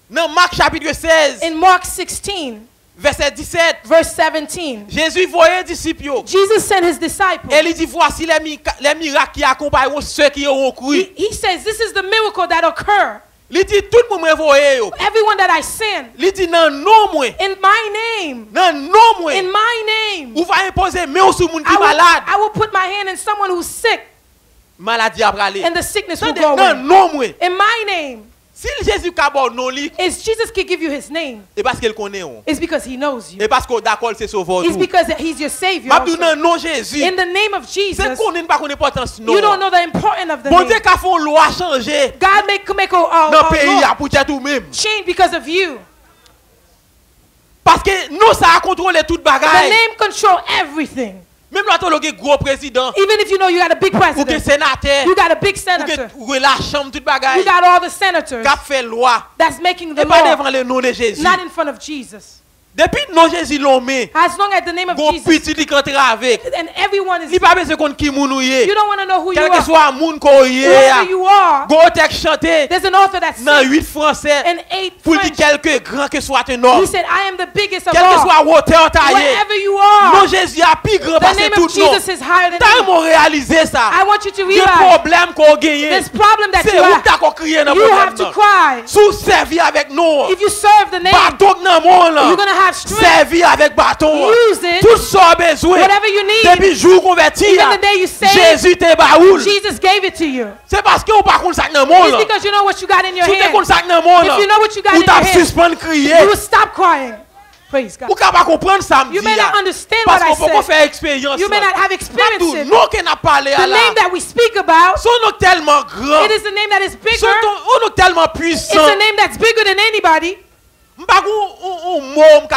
S1: Dans Marc chapitre 16
S2: In Mark 16,
S1: verset 17,
S2: verse 17,
S1: Jésus voyait disciples yo.
S2: Jesus sent his disciples.
S1: Et il dit voici les miracles qui accompagneront ceux qui auront cru.
S2: He says, this is the miracle that occur.
S1: Il dit tout le monde voyait yo.
S2: Everyone that I send,
S1: Il dit non non moi.
S2: in my name,
S1: Non non moi.
S2: in my name,
S1: Ou va imposer main sur monde qui
S2: I
S1: malade.
S2: will put my hand in someone who's sick,
S1: Maladie a aller.
S2: and the sickness will
S1: Non
S2: go away.
S1: non moi.
S2: In my name,
S1: Si Jésus kabor non li,
S2: is Jesus can give you his name.
S1: et parce qu'il connaît on.
S2: It's because he knows you.
S1: Et parce que d'accord c'est sauveur
S2: It's
S1: tout.
S2: because he's your savior.
S1: M'a dit
S2: also.
S1: non non Jésus.
S2: In the name of
S1: C'est
S2: Jesus,
S1: qu'on n'est pas qu'on importance non.
S2: you don't know the importance of the
S1: Bon
S2: name.
S1: Dieu qu'a fait loi changer
S2: God make
S1: dans
S2: a
S1: pays
S2: law
S1: à pour tout même.
S2: change because of you.
S1: Parce que nous ça a contrôlé toute
S2: The
S1: bagaille.
S2: name control everything.
S1: Même là tu gros président
S2: Even if you know you got a big
S1: ou que
S2: president,
S1: sénateur
S2: you got a big
S1: ou
S2: senator,
S1: que la chambre toute
S2: you
S1: bagaille
S2: got all the senators
S1: qu'a fait loi
S2: that's making the
S1: et pas
S2: law,
S1: devant le nom de Jésus.
S2: not in front of Jesus.
S1: Depuis non Jésus l'ont mis,
S2: As long as the name of
S1: gon
S2: Jesus,
S1: petit qui rentre avec.
S2: and everyone is,
S1: Ni pas besoin qu'on qui moun ou yé.
S2: you don't want to know who you
S1: Quel que
S2: are.
S1: soit moun ko yé.
S2: Whoever you are,
S1: Go texte chanter
S2: there's an author that
S1: dans
S2: sings
S1: 8 français
S2: in 8
S1: pour dire
S2: French.
S1: quelque grand que soit un homme.
S2: He said, I am the biggest of
S1: Quel que
S2: all.
S1: soit hauteur taillé.
S2: Wherever you
S1: Non
S2: are,
S1: Jésus a plus grand
S2: the
S1: parce que
S2: name
S1: tout
S2: of
S1: nom.
S2: Jesus is higher than
S1: T'as
S2: you.
S1: mon réalisé ça.
S2: I want you to
S1: Le
S2: realize
S1: problème qu'on gagne.
S2: this problem that
S1: C'est
S2: you
S1: où
S2: have.
S1: t'as qu'on crié dans le
S2: You have
S1: problème.
S2: to cry.
S1: Sous servi avec nous.
S2: If you serve the name,
S1: Bâton dans mon là.
S2: you're going to have strength.
S1: Servi avec bâton.
S2: Use it.
S1: Tout ça besoin.
S2: Whatever you need,
S1: Depuis jour converti.
S2: even the day you saved,
S1: Jésus te baoul.
S2: Jesus gave it to you.
S1: C'est parce que on pas contre ça dans mon
S2: It's
S1: là.
S2: because you know what you got in your
S1: Si t'es
S2: hand.
S1: contre ça dans mon là.
S2: If you know what you got
S1: Ou
S2: in
S1: t'as
S2: your hand,
S1: suspendre crier.
S2: you will stop crying. Praise God.
S1: Ou pas comprendre ça me
S2: You
S1: dit.
S2: may not understand
S1: Parce
S2: what I
S1: qu'on peut
S2: said.
S1: faire expérience.
S2: You may not have experienced it.
S1: Nous qui n'a parlé à
S2: The
S1: la.
S2: name that we speak about,
S1: Son nom tellement grand.
S2: it is the name that is bigger.
S1: Son nom tellement
S2: It's
S1: puissant.
S2: a name that's bigger than anybody.
S1: M'pas un mot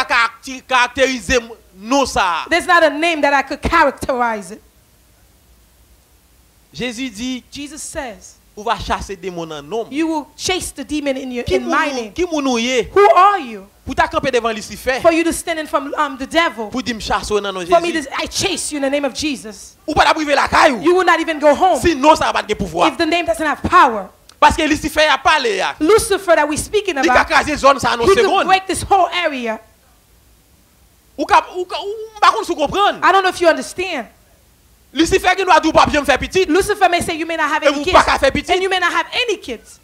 S1: qui caractérise nous ça.
S2: There's not a name that I could characterize it.
S1: Jésus dit,
S2: Jesus says,
S1: on va chasser des démons en nom.
S2: you will chase the demon in
S1: Qui
S2: my name.
S1: moun ou yé
S2: Who are you?
S1: Pour ta camper devant Lucifer,
S2: for you to stand in from the devil,
S1: pour dire me chasser dans nom
S2: for me to,
S1: Jésus.
S2: I chase you in the name of Jesus.
S1: Ou pas la priver la caillou.
S2: You will not even go home
S1: Sinon ça va pas de pouvoir.
S2: if the name doesn't have power.
S1: Parce que Lucifer a parlé.
S2: Lucifer that we're speaking
S1: Il a
S2: about,
S1: crasé zone ça en
S2: he could
S1: seconde.
S2: break this whole area.
S1: Ou pas contre sous comprendre.
S2: I don't know if you understand.
S1: Lucifer qui nous a dit pas bien me faire petit.
S2: Lucifer may say you may not have
S1: Et
S2: any
S1: vous
S2: kids,
S1: pas qu'à faire petit.
S2: and you may not have any kids.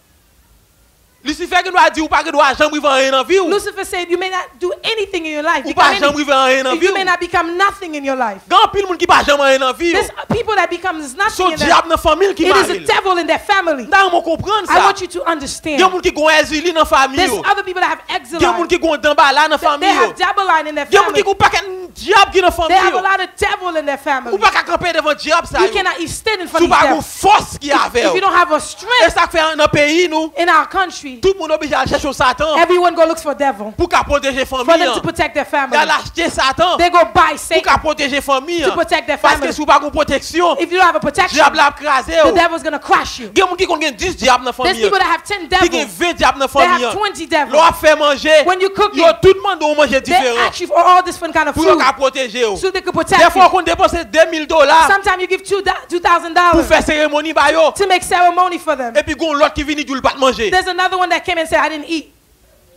S1: Lucifer qui nous a dit ou pas que doit jamais vivre rien en vie. Ou
S2: Lucifer said you may not do anything in your life.
S1: pas
S2: become
S1: jamais
S2: any-
S1: vivre rien en vie.
S2: you may not become nothing in your life.
S1: Grand pile monde qui pas jamais rien en vie.
S2: There's people that becomes nothing
S1: Son
S2: in their
S1: diable dans famille qui
S2: It is a
S1: parle.
S2: devil in their family.
S1: Là on comprendre
S2: I
S1: ça.
S2: want you to
S1: Il y a
S2: understand.
S1: monde qui ont exilé dans famille.
S2: There's
S1: Il
S2: other people that have
S1: y a monde
S2: exile.
S1: qui ont d'emballa dans
S2: They
S1: famille.
S2: have double line in their
S1: Il y a monde qui
S2: family.
S1: ont pas qu'un diable qui dans
S2: They have a
S1: famille.
S2: lot of devil in their
S1: Ou
S2: family.
S1: pas qu'à camper devant diable ça.
S2: You cannot even stand in front
S1: Tu
S2: of
S1: pas
S2: them.
S1: une force qui avait.
S2: If you don't have a
S1: Et
S2: strength
S1: ça fait dans pays nous,
S2: in our country,
S1: tout le monde obligé à chercher Satan
S2: everyone go look for a devil
S1: pour qu'à protéger
S2: for
S1: famille.
S2: them to protect their family.
S1: Ils acheter Satan
S2: They go buy
S1: pour
S2: Satan
S1: qu'à protéger famille.
S2: to protect their
S1: Parce que
S2: family.
S1: si vous pas une protection,
S2: If you don't have a protection,
S1: diable a crasé.
S2: the devil's going to crush you.
S1: Il y a des gens qui ont 10 diables dans la
S2: There's
S1: famille.
S2: people that have 10
S1: Qui ont
S2: devils.
S1: 20 diables dans la
S2: They
S1: famille.
S2: have 20
S1: L'on
S2: devils.
S1: a fait manger.
S2: When you cook
S1: Ils ont
S2: it,
S1: tout le monde doit manger
S2: they
S1: différent.
S2: ask you for all different kind of
S1: Pour
S2: food
S1: qu'à protéger.
S2: so they can
S1: Des
S2: protect
S1: fois,
S2: you.
S1: on dépense $2,000
S2: Sometimes you give
S1: pour
S2: $2,000
S1: faire cérémonie. Bah, yo.
S2: to make ceremony for them.
S1: Et puis, il y a l'autre qui vient et dit, pas manger.
S2: There's another one that came and said, I didn't eat.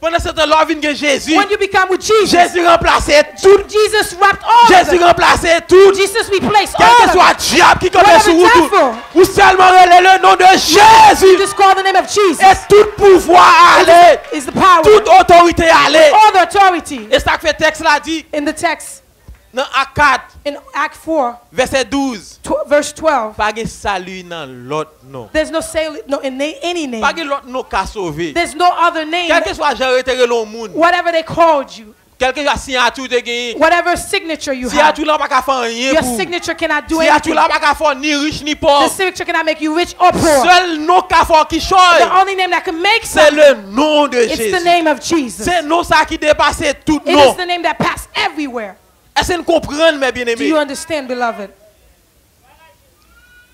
S1: Pendant ce temps-là, il vient Jésus.
S2: When you become with Jesus,
S1: Jésus remplaçait tout.
S2: Jesus wrapped all of
S1: Jésus
S2: them.
S1: remplaçait tout.
S2: Jesus replaced
S1: Quel
S2: all
S1: que
S2: of them.
S1: soit diable qui connaît
S2: Whatever
S1: sur vous,
S2: devil.
S1: ou seulement relais le nom de Jésus.
S2: Just call the name of Jesus.
S1: Et tout pouvoir aller,
S2: Is the power.
S1: toute autorité aller.
S2: All the authority.
S1: Et ça que fait texte là dit
S2: In the text,
S1: dans Acte 4,
S2: in Act 4,
S1: verset 12.
S2: verse 12,
S1: Pas de salut dans l'autre nom.
S2: there's no any name.
S1: Pas de l'autre nom qu'à sauver.
S2: There's no other name.
S1: Quel que soit genre retiré le monde,
S2: Whatever they called you,
S1: quel que soit signature de gagné,
S2: whatever signature you have,
S1: signature là pas qu'à faire rien
S2: your
S1: pour.
S2: signature cannot do
S1: Signature
S2: anything.
S1: là pas qu'à faire ni riche ni
S2: The
S1: pauvre.
S2: signature cannot make you rich or poor.
S1: Seul nom qu'à faire qui
S2: The
S1: change,
S2: only name that can make
S1: c'est
S2: something,
S1: le nom de
S2: it's the
S1: Jésus.
S2: name of Jesus.
S1: C'est nom ça qui dépasse tout
S2: It
S1: nom.
S2: is the name that passed everywhere.
S1: Est-ce que vous comprenez mes
S2: Do you
S1: bien-aimés?
S2: understand, beloved?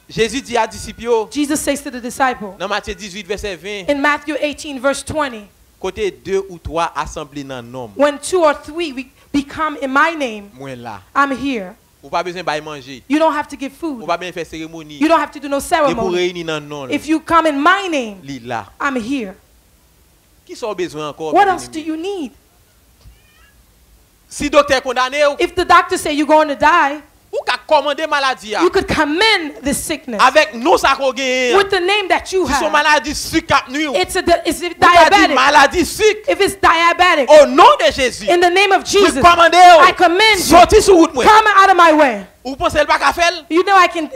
S1: Jésus dit à disciples
S2: Jesus says to the disciple
S1: dans Matthieu 18 verset 20,
S2: in Matthew 18, verse 20,
S1: côté 2 ou 3 assemblés dans nom,
S2: when 2 or 3 we become in my name,
S1: moi là.
S2: I'm here.
S1: Ou pas besoin de manger.
S2: You don't have to give
S1: Ou
S2: food.
S1: pas besoin de faire cérémonie.
S2: You don't have to do no
S1: Et pour
S2: ceremony.
S1: réunir dans nom.
S2: If you come in my name,
S1: Li là.
S2: I'm here.
S1: Qui sont besoin encore?
S2: What
S1: mes
S2: else do
S1: bien-aimés?
S2: you need?
S1: Si docteur condamné ou
S2: If the doctor say you're going to die,
S1: ka commander maladie
S2: you could commend this sickness
S1: avec nous ça qu'on gagne.
S2: with the name that you
S1: Si son
S2: have.
S1: maladie sucre cap nuit.
S2: It's
S1: Dit
S2: diabetic.
S1: maladie sucre
S2: If it's diabetic,
S1: au nom de Jésus.
S2: in the name of Jesus,
S1: Commander
S2: I commend you.
S1: sorti sur route moi.
S2: Come out of my way.
S1: Ou pensez elle pas ka faire?
S2: You know I can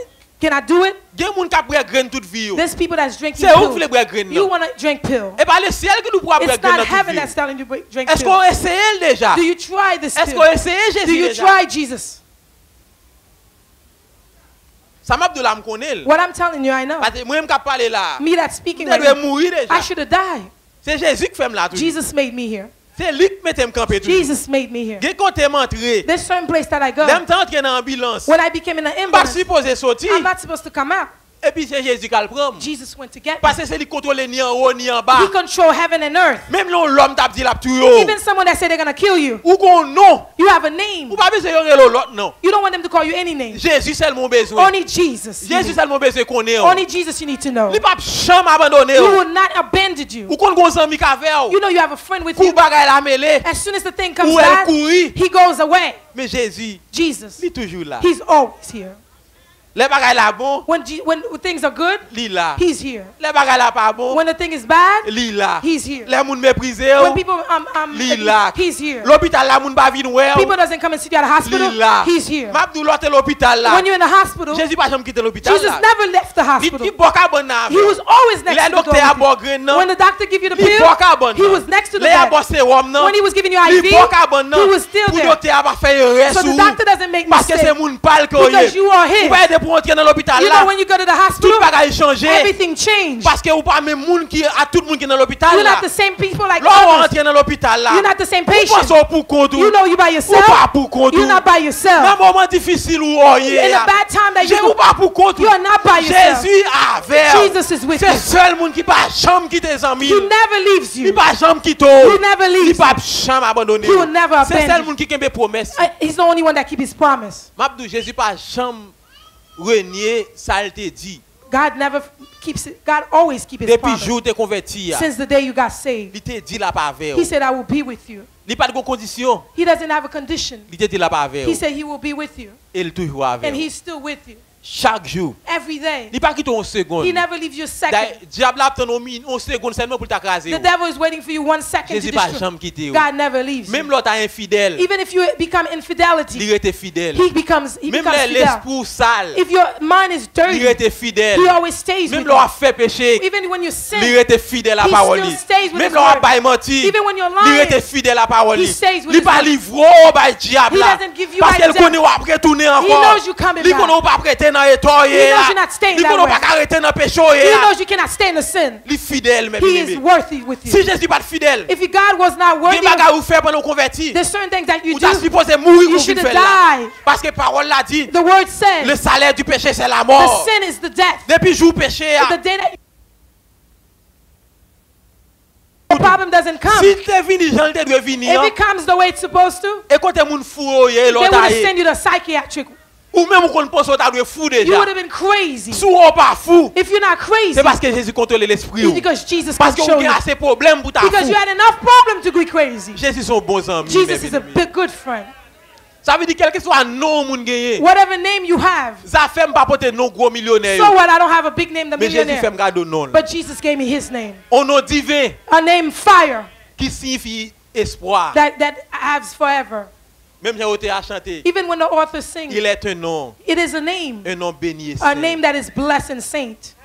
S2: I do it?
S1: Gen moun ka boire graine toute vie.
S2: There's people that's drinking
S1: C'est où vous
S2: pill.
S1: voulez boire graine?
S2: You want to drink pill.
S1: Et pas le ciel que nous pourra boire
S2: It's
S1: graine
S2: not
S1: toute
S2: heaven
S1: vie.
S2: that's telling you to drink
S1: Est-ce
S2: pill.
S1: qu'on essaye déjà?
S2: Do you try this
S1: Est-ce
S2: pill?
S1: qu'on essaye
S2: Do
S1: Jésus
S2: you
S1: déjà?
S2: try Jesus?
S1: Ça m'a dit là me connaît.
S2: What I'm telling you, I know.
S1: Parce que moi même ka parler là.
S2: Me that's speaking
S1: Je
S2: right
S1: dois
S2: now,
S1: mourir déjà.
S2: I should have died.
S1: C'est Jésus qui fait me là tout.
S2: Jesus made me here.
S1: C'est lui qui mette me camper tout.
S2: Jesus made me here.
S1: Gen côté m'entrer.
S2: There's certain place that I go.
S1: L'aime tant entrer dans ambulance.
S2: When I became in an
S1: Pas
S2: ambulance,
S1: supposé sortir.
S2: I'm not supposed to come out.
S1: Et puis c'est Jésus qui le prend.
S2: Jesus went to get me.
S1: Parce que c'est lui qui contrôle ni en haut ni en bas.
S2: He control heaven and earth.
S1: Même l'homme t'a dit la tuer.
S2: Even someone that said they're going to kill you,
S1: Ou qu'on non.
S2: you have a name.
S1: Ou pas besoin de l'autre non.
S2: You don't want them to call you any name.
S1: Jésus c'est mon besoin.
S2: Only Jesus. you
S1: Jésus
S2: need.
S1: c'est mon besoin qu'on est.
S2: Only Jesus you need to know.
S1: Il pas jamais abandonner.
S2: He will not abandon you.
S1: Ou qu'on gon ami ka faire.
S2: You know you have a friend with
S1: Kou
S2: you.
S1: bagay la mêlée.
S2: As soon as the thing comes
S1: Ou elle
S2: back,
S1: courir.
S2: he goes away.
S1: Mais Jésus,
S2: Jesus,
S1: il est toujours là.
S2: he's always here.
S1: Les bagay la bon,
S2: When things are good,
S1: li là.
S2: he's here.
S1: Les bagay la pas bon,
S2: When the thing is bad,
S1: li là.
S2: he's here.
S1: Les moun méprisé
S2: When people
S1: li là.
S2: he's here.
S1: L'hôpital la moun pas vinn wè.
S2: People doesn't come and see you at the hospital,
S1: Li là.
S2: he's here.
S1: M'abdou l'autre l'hôpital là.
S2: When you're in the hospital,
S1: Jésus pas jamais quitter l'hôpital
S2: Jesus
S1: là.
S2: never left the
S1: Li
S2: hospital.
S1: ti boka bon nan.
S2: He was always next
S1: Les
S2: to the
S1: docteurs a
S2: door.
S1: bon grain nan.
S2: When the doctor give you the
S1: Li
S2: pill,
S1: boka bon
S2: he was next to the
S1: Les a
S2: bed.
S1: bon sérum nan.
S2: When he was giving you
S1: Li
S2: IV,
S1: boka bon nan.
S2: he was still
S1: Pour
S2: there.
S1: docteur a pas fait reste
S2: So the
S1: ou.
S2: doctor doesn't make
S1: Parce que c'est
S2: mistakes
S1: moun pal que
S2: because you are
S1: Ou pas
S2: his.
S1: de pour entrer dans l'hôpital
S2: You
S1: là,
S2: know when you go to the
S1: tout
S2: hospital,
S1: bagage changé.
S2: everything changed.
S1: Parce que ou pas même monde qui à tout le monde qui est dans l'hôpital
S2: You're
S1: là.
S2: not the same people like
S1: Là on
S2: others.
S1: rentre dans l'hôpital là.
S2: You're not the same
S1: Ou
S2: patient.
S1: pas pour compte
S2: You know you by
S1: ou
S2: yourself.
S1: pas pour compte.
S2: You're not by
S1: Dans
S2: yourself.
S1: moment difficile où on y est.
S2: In a bad time that
S1: Ou
S2: you
S1: pas pour compte.
S2: you are not by yourself.
S1: Jésus avec.
S2: Jesus is with
S1: C'est
S2: you.
S1: seul monde qui pas jamais quitter ses amis.
S2: He never leaves
S1: Il
S2: you.
S1: pas jamais quitter.
S2: He never
S1: Il
S2: leaves
S1: pas
S2: you.
S1: jamais abandonner.
S2: He will never
S1: C'est seul
S2: abandon you.
S1: monde qui a promesse.
S2: He's the only one that keeps his promise.
S1: M'abdou Jésus pas jamais renier ça il te dit.
S2: God never keeps it. God always keeps his
S1: Depuis
S2: promise.
S1: jour te converti.
S2: Since the day you got saved,
S1: Il te dit là pas avec.
S2: he said, I will be with you.
S1: Il pas de condition.
S2: He doesn't have a condition.
S1: Il te dit là pas avec.
S2: He said he will be with you.
S1: Il toujours avec.
S2: And he's still with you.
S1: Chaque jour.
S2: Every day.
S1: Il pas quitter une seconde.
S2: He never leaves you a second.
S1: Diable attend une seconde seulement pour t'accraser.
S2: The devil is waiting for you 1 second to
S1: Jésus pas
S2: destroy.
S1: jamais quitter.
S2: God never leaves
S1: Même
S2: you.
S1: l'autre infidèle.
S2: Even if you become infidelity,
S1: Il était fidèle.
S2: he becomes
S1: Même
S2: fidel.
S1: l'esprit sale.
S2: If your mind is
S1: Il
S2: dirty,
S1: était fidèle.
S2: he always stays
S1: Même
S2: with
S1: l'on a
S2: you.
S1: fait péché.
S2: Even when you
S1: Il
S2: sin,
S1: était fidèle à la
S2: he
S1: parole.
S2: still stays with
S1: Même
S2: his
S1: l'on a
S2: word.
S1: pas menti.
S2: Even when you're
S1: Il
S2: lying,
S1: était fidèle à la parole.
S2: he stays with
S1: Il
S2: his
S1: pas
S2: word.
S1: livré par diable.
S2: He doesn't give you
S1: Parce
S2: by
S1: qu'elle
S2: devil.
S1: connaît ou après tourner
S2: He
S1: encore.
S2: knows you coming
S1: Il
S2: back.
S1: connaît ou pas prêter dans l'étoile.
S2: He knows you're not staying
S1: Il
S2: that
S1: connaît ou
S2: way.
S1: pas arrêter dans péché.
S2: He knows you cannot stay in the sin.
S1: Il est fidèle même.
S2: He is worthy with
S1: Si
S2: you.
S1: Jésus pas fidèle,
S2: If God was not
S1: il y
S2: worthy,
S1: a des bagages ou faire pendant converti.
S2: there's certain things that you
S1: Ou t'as
S2: do.
S1: supposé mourir
S2: You
S1: pour
S2: should
S1: faire
S2: have
S1: là.
S2: died.
S1: Parce que parole l'a dit.
S2: The word says
S1: Le salaire du péché c'est la
S2: the
S1: mort.
S2: sin is the death.
S1: Depuis jour péché,
S2: The day that the problem doesn't come.
S1: si t'es venu, j'en te dois venir.
S2: If it comes the way it's supposed to,
S1: Et quand t'es moun fou,
S2: they
S1: l'autre
S2: would have
S1: aille.
S2: sent you to psychiatric.
S1: Ou même qu'on pense que t'as doit fou
S2: You
S1: déjà.
S2: would have been crazy.
S1: Si on pas fou,
S2: If you're not crazy,
S1: c'est parce que Jésus contrôle l'esprit.
S2: it's because Jesus
S1: Parce
S2: can
S1: qu'on
S2: show you.
S1: a assez de problèmes pour ta
S2: Because
S1: fou.
S2: you had enough problem to be crazy.
S1: Jésus sont bons amis.
S2: Jesus
S1: mes
S2: is a
S1: bien-aimés.
S2: good friend.
S1: Ça veut dire quel que soit non moun gagné.
S2: Whatever name you have.
S1: Ça fait pas porter non gros millionnaire.
S2: So what? I don't have a big name, the
S1: Mais Jésus fait
S2: millionaire.
S1: me garder non.
S2: But Jesus gave me his name.
S1: On nom divin
S2: A name fire
S1: qui signifie espoir.
S2: that has forever.
S1: Même j'ai été à chanter.
S2: Even when the author sings,
S1: Il est un nom
S2: it is a name.
S1: béni et
S2: A
S1: saint.
S2: name that is blessed and saint.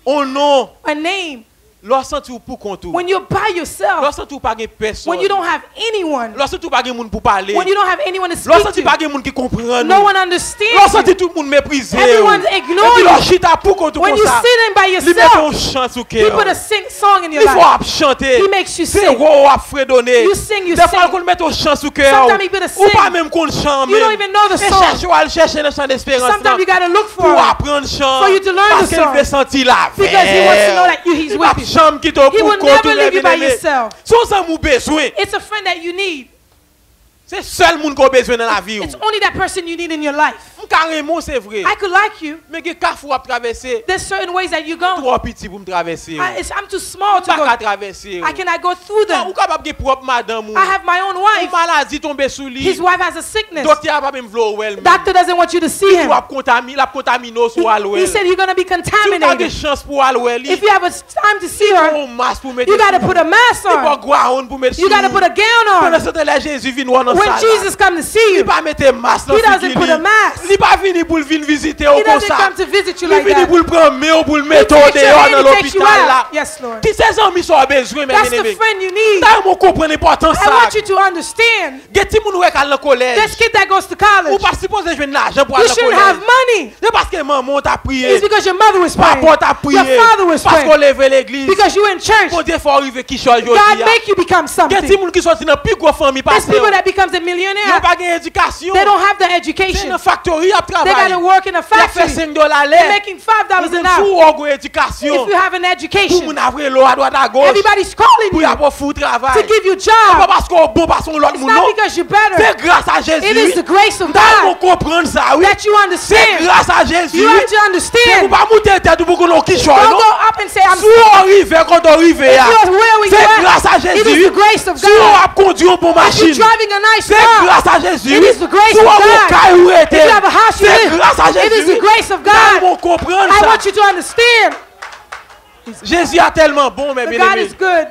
S1: Un nom,
S2: A name
S1: lorsque tu pour compte.
S2: when you're by yourself,
S1: Lorsque tu pas de personne.
S2: when you don't have anyone,
S1: Lorsque tu pas de monde pour parler.
S2: when you don't have anyone to
S1: Lorsque
S2: speak
S1: tu pas
S2: to,
S1: de monde qui comprend.
S2: no one understands
S1: Lorsque
S2: you.
S1: tout le monde méprise.
S2: Everyone ignore you.
S1: chita pour compte
S2: When
S1: comme
S2: you
S1: ça.
S2: sit in by
S1: Il met
S2: yourself,
S1: un chant sur
S2: he
S1: cœur.
S2: put a song in your
S1: Il faut
S2: life.
S1: chanter.
S2: He makes you
S1: C'est
S2: sing.
S1: roi à fredonner.
S2: You sing, you
S1: Des fois
S2: sing.
S1: qu'on met un chant sur cœur.
S2: Sometimes he put a
S1: Ou
S2: sing.
S1: pas même qu'on chante.
S2: You don't even know the
S1: Et
S2: song.
S1: chercher le chant d'espérance.
S2: Sometimes you gotta look for
S1: Pour
S2: it.
S1: apprendre chant.
S2: For you to learn
S1: Parce
S2: the
S1: qu'il
S2: song.
S1: veut sentir la
S2: Because he wants to know that he's
S1: Il
S2: with
S1: va
S2: you.
S1: jamais quitter
S2: He
S1: pour
S2: will
S1: compte
S2: never leave you by yourself.
S1: Son ça mou besoin.
S2: It's a friend that you need.
S1: C'est seul monde qu'on a besoin dans la vie.
S2: It's only that person you need in your life.
S1: Carrément c'est vrai.
S2: I could like you.
S1: Mais que carrefour à traverser.
S2: There's certain ways that you go.
S1: Trop petit pour me traverser.
S2: I'm too small to
S1: Pas qu'à
S2: go.
S1: traverser.
S2: I cannot go through
S1: Ou
S2: them.
S1: capable de propre madame ou.
S2: I have my own
S1: Une
S2: wife.
S1: maladie tomber sous lui.
S2: His wife has a sickness.
S1: Docteur pas même vouloir well.
S2: Doctor doesn't want you to see him.
S1: La contaminer sur alwell.
S2: He said you're going to be
S1: Tu as des
S2: contaminated.
S1: chances pour alwell.
S2: If you have a time to see her,
S1: Un masque pour mettre.
S2: you got to put a mask
S1: Il faut
S2: on.
S1: ground pour mettre.
S2: You got to put a gown
S1: Pendant
S2: on.
S1: ce temps-là Jésus vient voir dans
S2: When
S1: salle.
S2: Jesus comes to see
S1: Il
S2: you,
S1: pas mettre masque dans
S2: he doesn't put a mask.
S1: Il pas venir pour venir visiter au
S2: He
S1: comme
S2: doesn't
S1: ça.
S2: come to visit you
S1: Il
S2: like
S1: vient
S2: that.
S1: pour le prendre mais pour le
S2: He
S1: mettre
S2: takes your
S1: dehors
S2: hand,
S1: dans
S2: he takes you
S1: l'hôpital là.
S2: out. Yes, Lord.
S1: Qui ces amis sont besoin mes
S2: That's the
S1: bien-aimés.
S2: friend you need.
S1: T'as mon comprendre l'importance
S2: I
S1: ça.
S2: want you to understand.
S1: Get ti moun wè kal nan collège.
S2: This kid that goes to
S1: Ou
S2: college,
S1: pas supposé jouer l'argent pour
S2: you
S1: aller au
S2: shouldn't have
S1: collège.
S2: money.
S1: C'est parce que maman t'a prié.
S2: It's because your mother was praying.
S1: Papa t'a prié.
S2: Your father was
S1: Parce qu'on
S2: praying.
S1: lève l'église.
S2: Because you in church.
S1: Bon Dieu faut arriver qui soit
S2: God
S1: aujourd'hui.
S2: make you become
S1: Get ti
S2: something.
S1: moun qui sorti dans plus grosse famille
S2: There's
S1: parce
S2: people
S1: que
S2: that becomes a
S1: ils
S2: millionaire.
S1: pas gain éducation.
S2: They don't have the
S1: C'est
S2: education.
S1: une factory à
S2: They got
S1: travailler.
S2: to work in a
S1: Il a fait
S2: factory.
S1: $5
S2: They're
S1: l'air.
S2: making $5
S1: Ils
S2: an hour.
S1: fou orgo éducation.
S2: If you have an
S1: Pour
S2: education,
S1: moun après l'eau à droite à gauche.
S2: everybody's calling
S1: Pour y
S2: you
S1: avoir fou travail.
S2: to give you
S1: C'est pas
S2: job.
S1: parce qu'on bon parce qu'on l'autre
S2: It's
S1: moun non.
S2: not because you're better.
S1: C'est grâce à Jésus.
S2: It is the grace of
S1: T'as
S2: God
S1: comprendre ça oui.
S2: that you
S1: C'est
S2: understand.
S1: grâce à Jésus.
S2: You have to
S1: Vous
S2: understand.
S1: pas monter tête pour qu'on qui choix
S2: Don't
S1: non.
S2: go up and say, I'm
S1: Si on arrive quand on arrive
S2: If
S1: là.
S2: you're where
S1: C'est
S2: you
S1: grâce à
S2: are, it is
S1: Jésus.
S2: the grace of
S1: Si on
S2: God.
S1: a conduit une bonne
S2: If you're
S1: machine.
S2: driving a nice
S1: C'est
S2: car,
S1: grâce à Jésus.
S2: it is the grace
S1: Si
S2: of
S1: on a
S2: God.
S1: caillou
S2: if you have a house you
S1: c'est
S2: live,
S1: grâce à
S2: it is
S1: Jésus.
S2: the grace of
S1: Nous
S2: God.
S1: devons comprendre
S2: I
S1: ça.
S2: want you to understand
S1: Jésus est tellement bon mes
S2: that God
S1: bien-aimés.
S2: is good.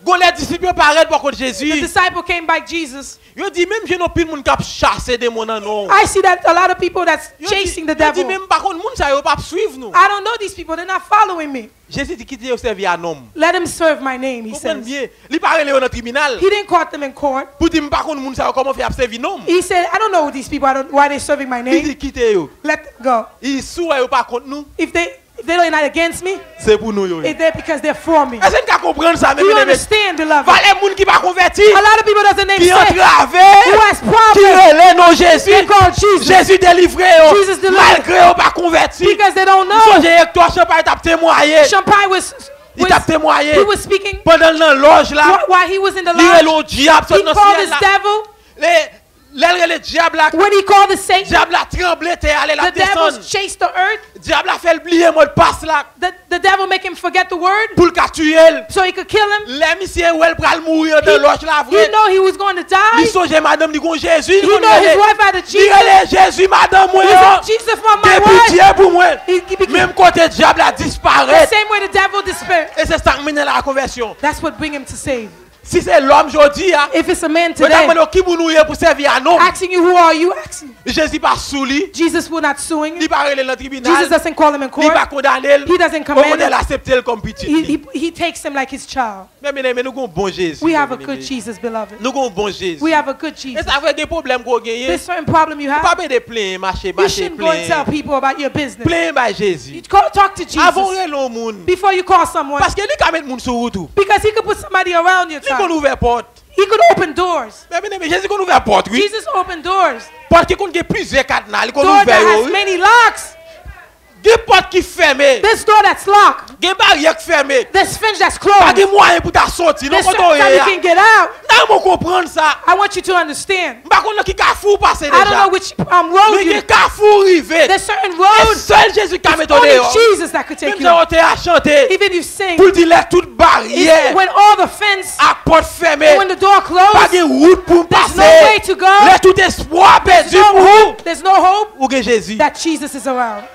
S1: Gon les disciples paraît par contre
S2: The
S1: Jésus.
S2: disciple came by Jesus.
S1: Yo dit même j'ai non pile moun k'ap chasser démon nan non.
S2: I see that a lot of people that's
S1: Yo
S2: chasing the
S1: dit- yo dit
S2: devil.
S1: même par contre moun sa yo pas suivre nous.
S2: I don't know these people. They're not following me.
S1: Jésus dit quitter servir un homme.
S2: Let him serve my name, he
S1: Comprenez
S2: says.
S1: bien. Li parle yo dans tribunal.
S2: He didn't quote them in court.
S1: Pour dire par contre moun sa yo comment faire servir homme.
S2: He said, I don't know these people. I don't why they're serving my
S1: Il
S2: name.
S1: dit quitter yo.
S2: Let them go.
S1: Il sou yo pas contre nous.
S2: If they're not against me,
S1: C'est pour nous yo.
S2: it's there because they're for me.
S1: Est-ce que vous comprendre ça
S2: Do you
S1: même
S2: understand, beloved?
S1: Valez moun qui pas converti.
S2: A lot of people doesn't name
S1: Qui
S2: sick,
S1: entravé.
S2: who has
S1: Qui
S2: problems,
S1: relève non Jésus.
S2: they call Jesus
S1: Jésus délivré
S2: Jesus delivered.
S1: malgré yo pas converti.
S2: because they don't know.
S1: Songez que toi Champagne t'a témoigné.
S2: Champagne was
S1: Il t'a témoigné
S2: he was speaking
S1: pendant dans loge là.
S2: while he was in the
S1: Il est
S2: lodge.
S1: le diable
S2: He
S1: sorti dans
S2: called
S1: ciel
S2: his
S1: là.
S2: devil.
S1: Le diable là.
S2: When he called the Satan,
S1: Diable a tremblé, t'es allé la
S2: the devils
S1: descendre.
S2: chased the earth.
S1: Diable a fait oublier mot de passe là
S2: The devil make him forget the word
S1: pour le tuer.
S2: so he could kill him.
S1: Les messieurs où elle pral mourir dans
S2: He,
S1: loge là
S2: he
S1: vrai.
S2: know he was going to
S1: Il
S2: die.
S1: songe madame dit qu'on Jésus.
S2: He know his wife had a
S1: Il
S2: Jesus.
S1: est Jésus madame moi.
S2: He said, Jesus for my
S1: Depuis
S2: wife.
S1: Dieu pour moi.
S2: He became
S1: Même côté diable a
S2: the
S1: disparu.
S2: same way the devil despaired.
S1: Et c'est ça qui mène à la conversion.
S2: That's what bring him to save.
S1: Si c'est l'homme aujourd'hui,
S2: If it's a man
S1: vous
S2: today
S1: demandez qui vous nous pour servir un homme.
S2: asking you, who are you? Asking.
S1: Jésus pas sous lui.
S2: Jesus will not suing
S1: Il
S2: him.
S1: pas aller dans le
S2: Jesus
S1: tribunal.
S2: doesn't call him in
S1: Il
S2: court.
S1: pas condamner.
S2: He doesn't
S1: On
S2: command
S1: peut
S2: him.
S1: l'accepter comme petit.
S2: He takes him like his child.
S1: Mais nous avons un bon Jésus.
S2: We have a good Jesus, beloved.
S1: Nous avons un bon Jésus.
S2: We have a good
S1: Et
S2: Jesus.
S1: ça fait des problèmes qu'on gagne.
S2: There's certain problem you
S1: Pas
S2: have.
S1: de plein, marcher,
S2: You
S1: marcher,
S2: shouldn't go and tell
S1: plein.
S2: people about your business.
S1: Plein by Jésus.
S2: You talk to
S1: Avant
S2: Jesus
S1: le monde.
S2: before you call someone
S1: Parce que lui quand mettre monde sur route.
S2: because he could put somebody around your
S1: Lui qu'on
S2: time.
S1: ouvre porte.
S2: He could open doors.
S1: Mais Jésus qu'on ouvre porte, oui.
S2: Jesus opened doors.
S1: Porte qui compte plusieurs cadenas, qu'on
S2: Door
S1: ouvre
S2: that has
S1: oui.
S2: many locks.
S1: Des portes qui fermées.
S2: This door that's locked.
S1: Des barrières qui fermées.
S2: This fence that's
S1: Pas de
S2: closed.
S1: moyen pour ta sortir. Non,
S2: There's
S1: quand
S2: certain
S1: on
S2: time
S1: est
S2: you can get out.
S1: non, on comprendre ça.
S2: I want you to understand.
S1: Par contre, qui carrefour passer
S2: I don't
S1: déjà.
S2: know which road
S1: Mais
S2: you.
S1: qui carrefour arrivé.
S2: There's certain
S1: Et
S2: roads.
S1: seul Jésus qui a mis
S2: Only
S1: dehors.
S2: Jesus that could take
S1: Même
S2: you.
S1: si on t'a chanté.
S2: Even you sing.
S1: Pour dire laisse toute
S2: It's
S1: barrière.
S2: when all the fence,
S1: À porte fermée.
S2: when the door
S1: Pas
S2: closed,
S1: de route pour
S2: there's no way
S1: passer.
S2: to go.
S1: Laisse tout espoir
S2: There's
S1: perdu pour
S2: no
S1: vous.
S2: hope. There's no hope
S1: Ou que Jésus.
S2: that Jesus is around.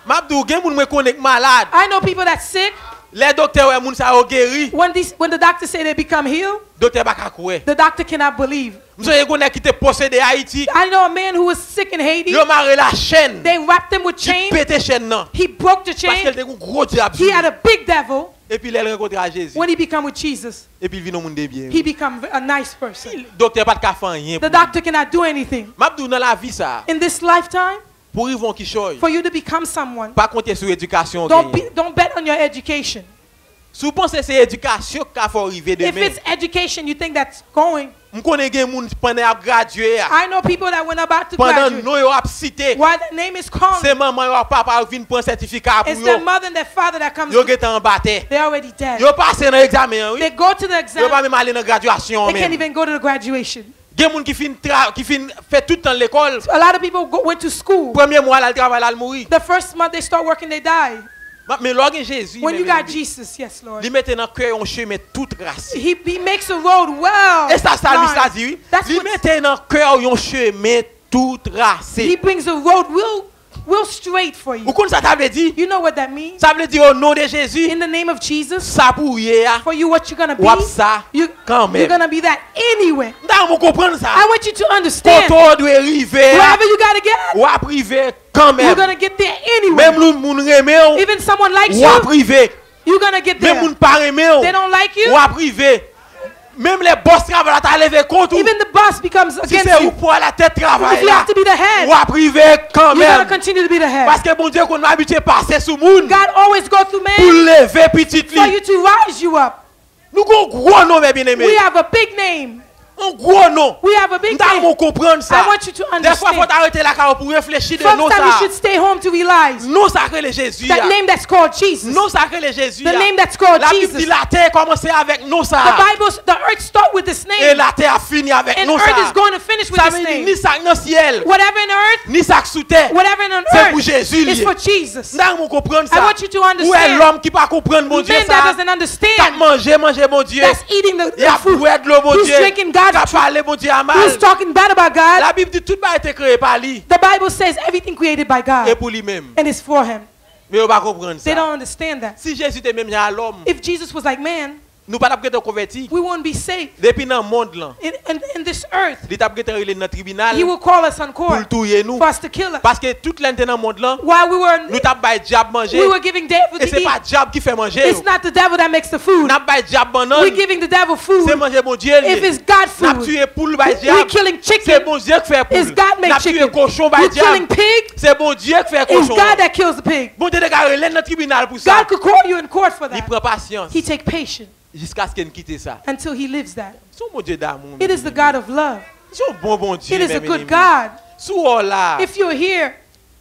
S1: Mabdou, gen moun mwen connect malade.
S2: I know people that's sick.
S1: Les docteurs ouais moun sa yo guéri.
S2: When the doctors say they become healed,
S1: Docteur ba ka koué.
S2: the doctor cannot believe.
S1: M'soye gonè qui te possédé Haïti.
S2: I know a man who was sick in Haiti.
S1: Yo maré la chaîne.
S2: They wrapped him with
S1: Qui
S2: chains.
S1: pété chaîne nan.
S2: He broke the
S1: Parce qu'elle
S2: chain.
S1: était un gros diable.
S2: He had a big devil.
S1: Et puis elle rencontre à Jésus.
S2: When he become with Jesus,
S1: Et puis il vit dans monde de bien.
S2: he become a nice person.
S1: Docteur pas de ka faire rien.
S2: The doctor cannot do anything.
S1: Mabdou dans la vie ça.
S2: In this lifetime,
S1: Pour Yvon qui choy.
S2: for you to become someone,
S1: Pas compter sur éducation.
S2: don't bet on your education.
S1: Si vous pensez que c'est éducation qui faut arriver
S2: If
S1: demain.
S2: it's education you think that's going,
S1: Je connais des gens pendant à graduer.
S2: I know people that when about to
S1: Pendant
S2: graduate,
S1: nous yo a cité.
S2: why the name is calling,
S1: C'est maman yo papa vinn prendre certificat pour
S2: it's their
S1: yo.
S2: mother and their father that comes.
S1: Yo get en bataille.
S2: They're already dead.
S1: Yo passé dans examen oui.
S2: They go to the
S1: Yo pas
S2: exam.
S1: même aller dans graduation
S2: They can't
S1: même.
S2: even go to the graduation.
S1: Gen moun qui fin fait tout le temps l'école.
S2: A lot of people went to school.
S1: Premier mois là le travail là le mourir.
S2: The first month they start working, they die.
S1: Mais lorsque Jésus
S2: When you got Jesus, yes, Lord,
S1: il mettait dans cœur un chemin tout tracé.
S2: he makes a road well.
S1: Et ça lui
S2: lined.
S1: ça dit oui.
S2: That's
S1: Il
S2: what
S1: mettait dans cœur un chemin tout
S2: he
S1: tracé.
S2: brings a road real straight for you.
S1: Vous connaissez ça veut dire?
S2: You know what that means?
S1: Ça veut dire au nom de Jésus.
S2: In the name of Jesus,
S1: Ça pour hier.
S2: for you, what you're gonna be,
S1: Wap ça quand
S2: you're
S1: même.
S2: gonna be that anyway.
S1: Vous comprenez ça?
S2: I want you to understand.
S1: Quand on doit arriver,
S2: Wherever you gotta get,
S1: ou à privé quand
S2: you're
S1: même.
S2: gonna get there anyway.
S1: Même le moun remè ou,
S2: Even someone likes
S1: ou à
S2: you,
S1: privé.
S2: you're gonna get
S1: Même
S2: there.
S1: moun pas remè ou,
S2: They don't like you.
S1: ou à privé. Même les boss travaillent à lever compte ou.
S2: Even the boss becomes
S1: Si
S2: against
S1: c'est ou
S2: you.
S1: pour la tête
S2: If
S1: travail
S2: you
S1: là,
S2: have to be the head,
S1: ou à privé quand
S2: you're gonna
S1: même.
S2: continue to be the head.
S1: Parce que bon Dieu qu'on a habitué passer sous moun
S2: God always go through
S1: pour
S2: man
S1: lever petit
S2: for you
S1: li.
S2: to rise you up.
S1: Nous avons un gros nom mes bien-aimés.
S2: We have a big name.
S1: Un gros nom.
S2: We have a big
S1: Nous
S2: name.
S1: devons comprendre ça.
S2: I want you to
S1: Des fois, il faut
S2: understand.
S1: arrêter la carrière pour réfléchir de nous
S2: Sometimes you
S1: ça.
S2: should stay home to realize
S1: Nous sacré le Jésus.
S2: that name that's called Jesus.
S1: Nous sacré le Jésus.
S2: The name that's called
S1: La Bible
S2: Jesus.
S1: dit la terre commençait avec nous
S2: The
S1: ça.
S2: the earth start with this
S1: Et
S2: name,
S1: la terre a fini avec
S2: and
S1: nous
S2: earth is
S1: ça.
S2: going to finish with
S1: Ça
S2: this
S1: veut dire
S2: name.
S1: ni ça dans le ciel,
S2: Whatever in earth,
S1: ni ça sous terre.
S2: whatever in
S1: C'est pour
S2: earth
S1: Jésus.
S2: is for Jesus.
S1: Nous devons comprendre
S2: I
S1: ça.
S2: want you to
S1: Où est
S2: understand.
S1: l'homme qui pas comprendre mon Dieu
S2: Man
S1: ça?
S2: that doesn't
S1: Qui
S2: understand,
S1: manger mon Dieu.
S2: that's eating
S1: Il a
S2: the food,
S1: boué de l'eau mon
S2: who's
S1: Dieu.
S2: drinking God's
S1: Qui a parlé mon Dieu à mal.
S2: who's talking bad about God.
S1: La Bible dit tout a été créé par lui
S2: The Bible says everything created by
S1: et
S2: God
S1: pour lui-même.
S2: and is for Him.
S1: Mais on pas comprendre
S2: They
S1: ça.
S2: don't understand that.
S1: Si Jésus était même à l'homme,
S2: If Jesus was like man,
S1: nous pas être convertis.
S2: we wouldn't be saved.
S1: Depuis dans le monde là,
S2: In this earth,
S1: il t'a été relé dans le tribunal
S2: he will call us on
S1: pour
S2: court
S1: tuer nous
S2: for us to kill us.
S1: parce que toute l'année dans le monde là,
S2: While we were,
S1: nous t'a bail diable manger
S2: we were giving devil
S1: et
S2: to
S1: c'est pas
S2: eat.
S1: diable qui fait manger.
S2: It's not the devil that makes the food.
S1: N'a bail diable banane.
S2: We're giving the devil
S1: C'est
S2: food.
S1: manger bon Dieu.
S2: If it's God
S1: N'a
S2: food,
S1: tué poule bail
S2: we're
S1: diable.
S2: killing
S1: C'est
S2: chicken.
S1: bon Dieu qui fait
S2: It's
S1: poule.
S2: God
S1: N'a
S2: make
S1: tué
S2: chicken.
S1: cochon bail
S2: We're killing
S1: diable.
S2: pig.
S1: C'est bon Dieu qui fait
S2: It's
S1: cochon.
S2: God that kills the pig.
S1: Bon Dieu déclaré relé dans le tribunal pour ça.
S2: God could call you in court for
S1: Il
S2: that.
S1: prend patience
S2: He take patience
S1: jusqu'à ce qu'il quitte ça.
S2: until he lives that.
S1: Son bon Dieu d'amour.
S2: It is the God of love.
S1: Son bon Dieu.
S2: It is a
S1: mes
S2: good
S1: amis.
S2: God.
S1: Sous là.
S2: If you're here,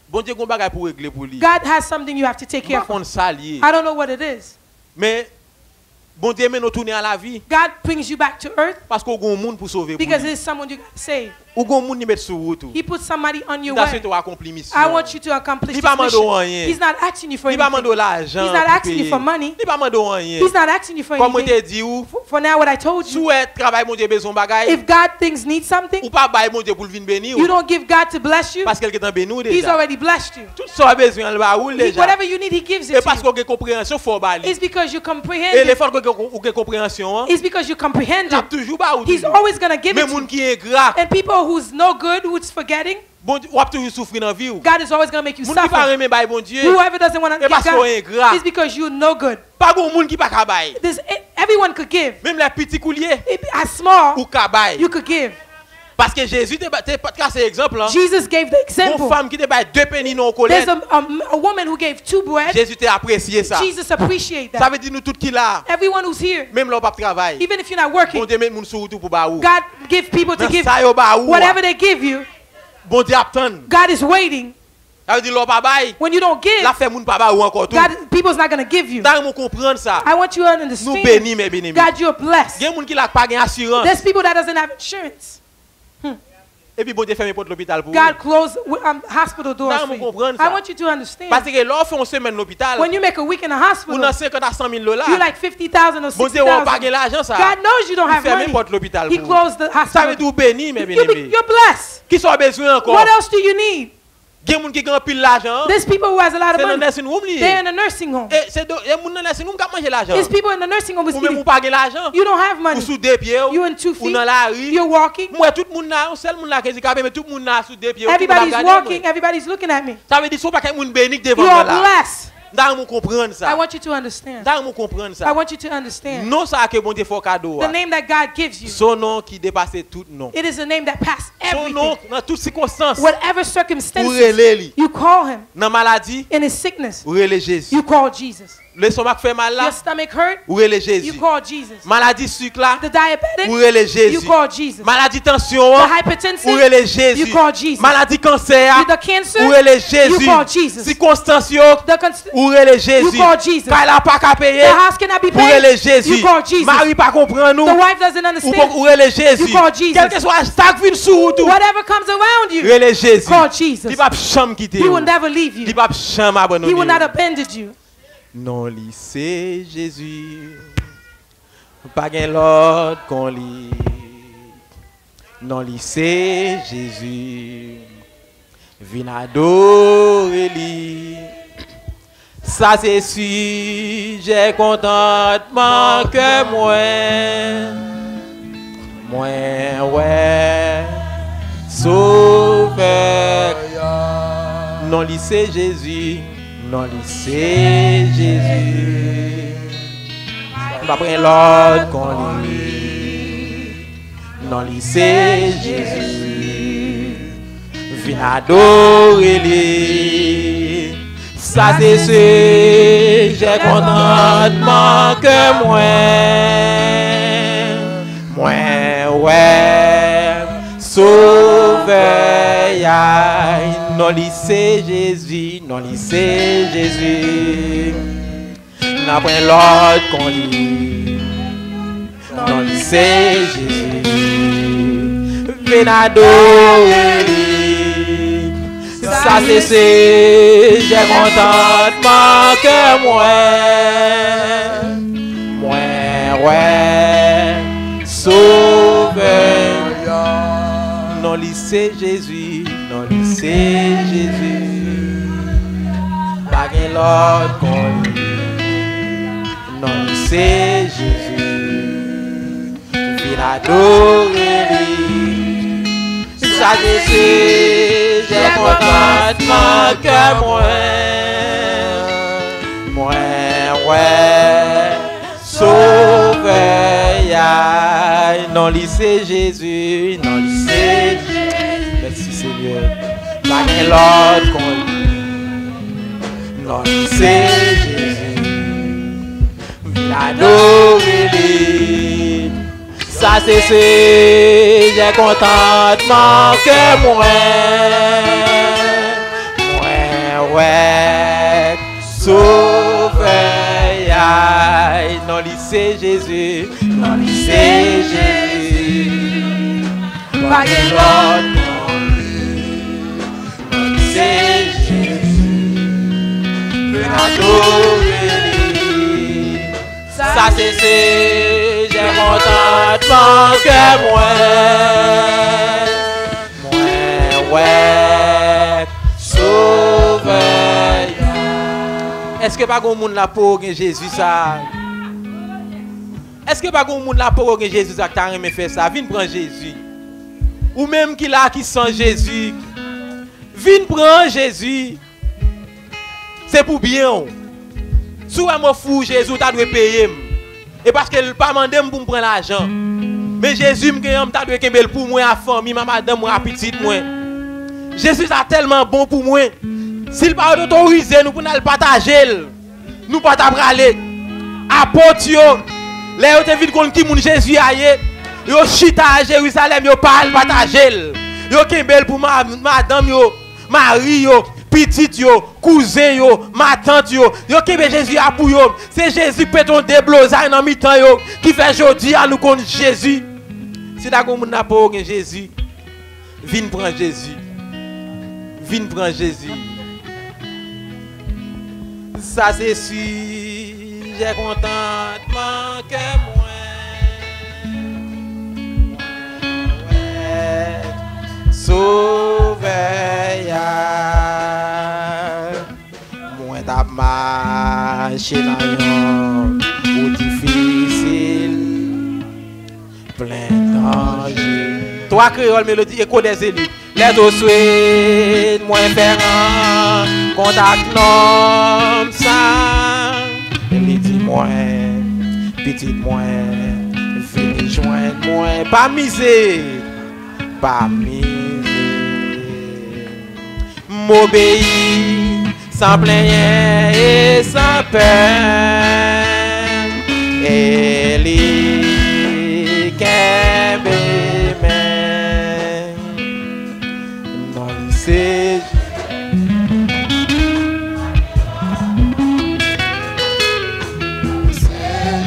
S1: Bon Dieu gon bagay pour régler pour lui.
S2: God has something you have to take care
S1: Par
S2: of.
S1: contre ça lié.
S2: I don't know what it is.
S1: Mais bon Dieu mais nous tourner à la vie
S2: God brings you back to earth
S1: parce qu'on a un monde pour sauver pour
S2: because
S1: lui.
S2: there's someone you got to save.
S1: Ou gon monde ni mettre sur route.
S2: He puts somebody on your
S1: Dans ce
S2: way.
S1: tu accompli mission.
S2: I want you to accomplish
S1: Il
S2: this
S1: pas mando
S2: mission.
S1: rien.
S2: He's not asking you for
S1: Il pas mando
S2: anything.
S1: l'argent.
S2: He's not
S1: pour
S2: asking you
S1: payer.
S2: for money.
S1: Il pas mando rien.
S2: He's not asking you for
S1: Comme on te
S2: anything.
S1: dit ou
S2: For now, what I told you,
S1: souhait travail mon Dieu besoin bagay.
S2: if God thinks needs
S1: Ou
S2: something,
S1: pas bail mon Dieu pour venir bénir.
S2: you don't give God to bless you.
S1: Parce qu'elle est en béni
S2: He's
S1: déjà.
S2: already blessed you.
S1: Tout ça besoin le ba ou déjà.
S2: Whatever you need, He gives
S1: Et
S2: it
S1: parce
S2: to you.
S1: qu'on a compréhension fort bali.
S2: It's because you
S1: Et
S2: comprehend
S1: les
S2: it.
S1: fois qu'on a compréhension,
S2: It's because you comprehend
S1: n'a
S2: it.
S1: toujours pas ou.
S2: He's always going to give
S1: Mais
S2: it to
S1: moun
S2: you.
S1: qui est gras,
S2: And people who's no good, who's forgetting,
S1: bon ou a toujours souffrir dans vie ou.
S2: God is always going to make you
S1: Moun qui pas
S2: suffer.
S1: aimer bail bon Dieu.
S2: Whoever doesn't want to
S1: Et
S2: give
S1: parce qu'on est
S2: God,
S1: gras.
S2: it's because you're no good.
S1: Pas bon moun qui pas ka bail.
S2: Everyone could give.
S1: Même les petits couliers
S2: As small,
S1: ou ka bail.
S2: you could give.
S1: Parce que Jésus te cassé exemple là.
S2: Jesus gave the
S1: Une
S2: example.
S1: femme qui te bail 2 pennies non
S2: There's
S1: collecte.
S2: a woman who gave 2 bread.
S1: Jésus t'a apprécié ça.
S2: Jesus appreciated
S1: Ça
S2: that.
S1: veut dire nous tout qui là,
S2: Everyone who's here,
S1: même là pas travail.
S2: even if you're not
S1: Bon
S2: working,
S1: Dieu met moun sous tout pour ba ou.
S2: God give people to
S1: Dans
S2: give
S1: ça yo ba ou.
S2: whatever they give you.
S1: Bon Dieu attend.
S2: God is waiting.
S1: Ça veut dire l'on pas bail.
S2: When you don't give,
S1: La fait moun pas ba ou encore tout.
S2: people's not going to give you.
S1: Dans mon comprendre ça.
S2: I want you to
S1: Nous
S2: understand.
S1: bénis mes bien-aimés.
S2: God, you're blessed.
S1: Il y a des gens qui n'ont pas d'assurance.
S2: There's people that doesn't have insurance.
S1: Et puis bon Dieu ferme porte l'hôpital pour
S2: God closed hospital doors
S1: Non,
S2: for
S1: vous
S2: you.
S1: comprenez
S2: I
S1: ça.
S2: want you to understand.
S1: Parce que l'offre on semaine à l'hôpital.
S2: When you make a week in a
S1: Ou
S2: hospital,
S1: dans 50 à 100 000 dollars.
S2: you like 50,000 or
S1: Bon Dieu on pas
S2: 60,000.
S1: l'argent ça.
S2: God knows you don't
S1: Il
S2: have
S1: ferme
S2: money.
S1: porte l'hôpital
S2: He
S1: pour.
S2: closed the
S1: Ça veut
S2: hospital.
S1: dire béni mes bien-aimés.
S2: You're blessed.
S1: Qui sont besoin encore?
S2: What else do you need?
S1: Il y a des gens qui ont pile l'argent.
S2: There's people who has a lot of
S1: C'est dans
S2: money.
S1: nursing home
S2: They're
S1: lié.
S2: in a nursing home.
S1: Et c'est il y a des gens dans nursing home qui manger l'argent.
S2: There's people in the nursing home who's
S1: Ou même
S2: eating.
S1: ou pas l'argent.
S2: You don't have
S1: Ou
S2: money.
S1: sous deux pieds.
S2: You're in 2
S1: Ou
S2: feet.
S1: dans la rue.
S2: You're walking.
S1: Moi tout le monde là, seul monde là qui est handicapé mais tout le monde là sous deux pieds.
S2: Everybody's walking. Everybody's looking at me.
S1: Ça veut dire pas qu'il y a des bénis devant
S2: You
S1: moi
S2: are
S1: là.
S2: blessed.
S1: Dans mon comprendre
S2: I
S1: ça.
S2: want you to understand.
S1: Dans mon comprendre
S2: I
S1: ça.
S2: want you to understand.
S1: Non ça que bon Dieu fait cadeau.
S2: The name that God gives you,
S1: Son nom qui dépasse tout nom.
S2: it is a name that passes
S1: Son nom
S2: everything.
S1: dans toutes circonstances.
S2: Whatever
S1: Ou
S2: circumstances,
S1: relé
S2: you call him.
S1: dans maladie,
S2: In his sickness,
S1: ou relé Jésus.
S2: you call Jesus.
S1: Le stomac fait mal là,
S2: Your stomach hurt,
S1: ou relé
S2: you
S1: Jésus.
S2: call Jesus.
S1: Maladie sucre là,
S2: The diabetic,
S1: ou relé
S2: you
S1: Jésus.
S2: call Jesus.
S1: Maladie tension,
S2: The
S1: ou
S2: hypertensive,
S1: relé
S2: you
S1: Jésus.
S2: call Jesus.
S1: Maladie cancer,
S2: The cancer,
S1: ou relé
S2: you
S1: Jésus.
S2: call Jesus.
S1: Circonstances,
S2: The
S1: ou relé Jésus.
S2: you call Jesus.
S1: Quand elle n'a pas qu'à payer,
S2: The house cannot be
S1: ou relé
S2: paid,
S1: Jésus.
S2: you call Jesus.
S1: Marie pas comprendre nous,
S2: The wife doesn't understand.
S1: ou relé Jésus.
S2: You call Jesus.
S1: Quel que soit stack vin sous tout,
S2: Whatever comes around you,
S1: relé Jésus.
S2: call Jesus.
S1: Il va jamais quitter.
S2: He will never leave
S1: Il
S2: you.
S1: va jamais abandonner.
S2: He will not abandon you.
S1: Non li c'est Jésus. Pas gen l'autre qu'on lit. Non li c'est Jésus. Vin adorer li. Ça c'est sujet contentement que moi ouais sauveur. Non li c'est Jésus. Non li c'est Jésus. On va prendre l'autre qu'on lit. Non li c'est Jésus. Viens adorer lui. Ça c'est ce j'ai contentement que moi ouais sauveur ya. Non li c'est Jésus. Non li c'est Jésus. N'a point l'autre qu'on lit. Non li c'est Jésus. Viens adorer lui. Ça c'est ce j'ai contentement que moi ouais sauveur. Non li c'est Jésus. Non li c'est Jésus. Pas pas gain l'autre qu'on non, c'est Jésus. Viens adorer lui. Ça c'est j'ai contentement que moi, ouais, sauveur, non, c'est Jésus, non, c'est Jésus. Merci Seigneur. Pas gain l'autre qu'on non, c'est Jésus. Adorer lui. Ça c'est j'ai contentement que moi, ouais, sauveur, non, c'est Jésus, non, c'est Jésus. Pas de l'autre, non, c'est Jésus. Adorer lui. Ça c'est j'ai contentement que moi, ouais, sauveur. Est-ce que pas grand monde là pour Jésus ça? Est-ce que pas grand monde là pour Jésus ça t'a aimé faire ça? Viens prendre Jésus. Ou même qui là qui sent Jésus. Viens prendre Jésus. C'est pour bien. Si je suis fou, Jésus t'a dû payer. Et parce qu'elle pas demandé pour me prendre l'argent. Mais Jésus t'a dû payer pour moi, à famille, ma madame, moi, à petite moi. Jésus est tellement bon pour moi. S'il pas autorisé nous pour nous partager, nous pas t'abraler. Apôtre yo, là yo te vinn kon ki moun Jésus aye, yo chita à Jérusalem, yo parle partager. Yo kembel pour madame yo, mari yo, petite yo, cousin yo, ma tante yo, yo kembe Jésus a pour yo. C'est Jésus péton déblosage dans mi-temps yo qui fait jodi à nous connaître Jésus. Si d'accord moun n'a pas Jésus, viens prendre Jésus. Viens prendre Jésus. Ça c'est sûr, j'ai contentement que moi. Ouais, sauveur. Moi t'as marché dans un ou difficile, plein danger. Toi créole mélodie écho des élus. Les deux souhaits, moi faire un contact l'homme ça. Elle dit moi, petit moi, venez joindre moi, pas miser, pas miser. M'obéir sans plaindre et sans peine. Elle est c'est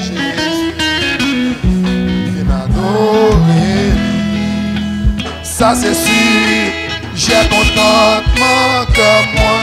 S3: Jésus, viens adorer. Ça c'est sûr, j'ai contentement que moi.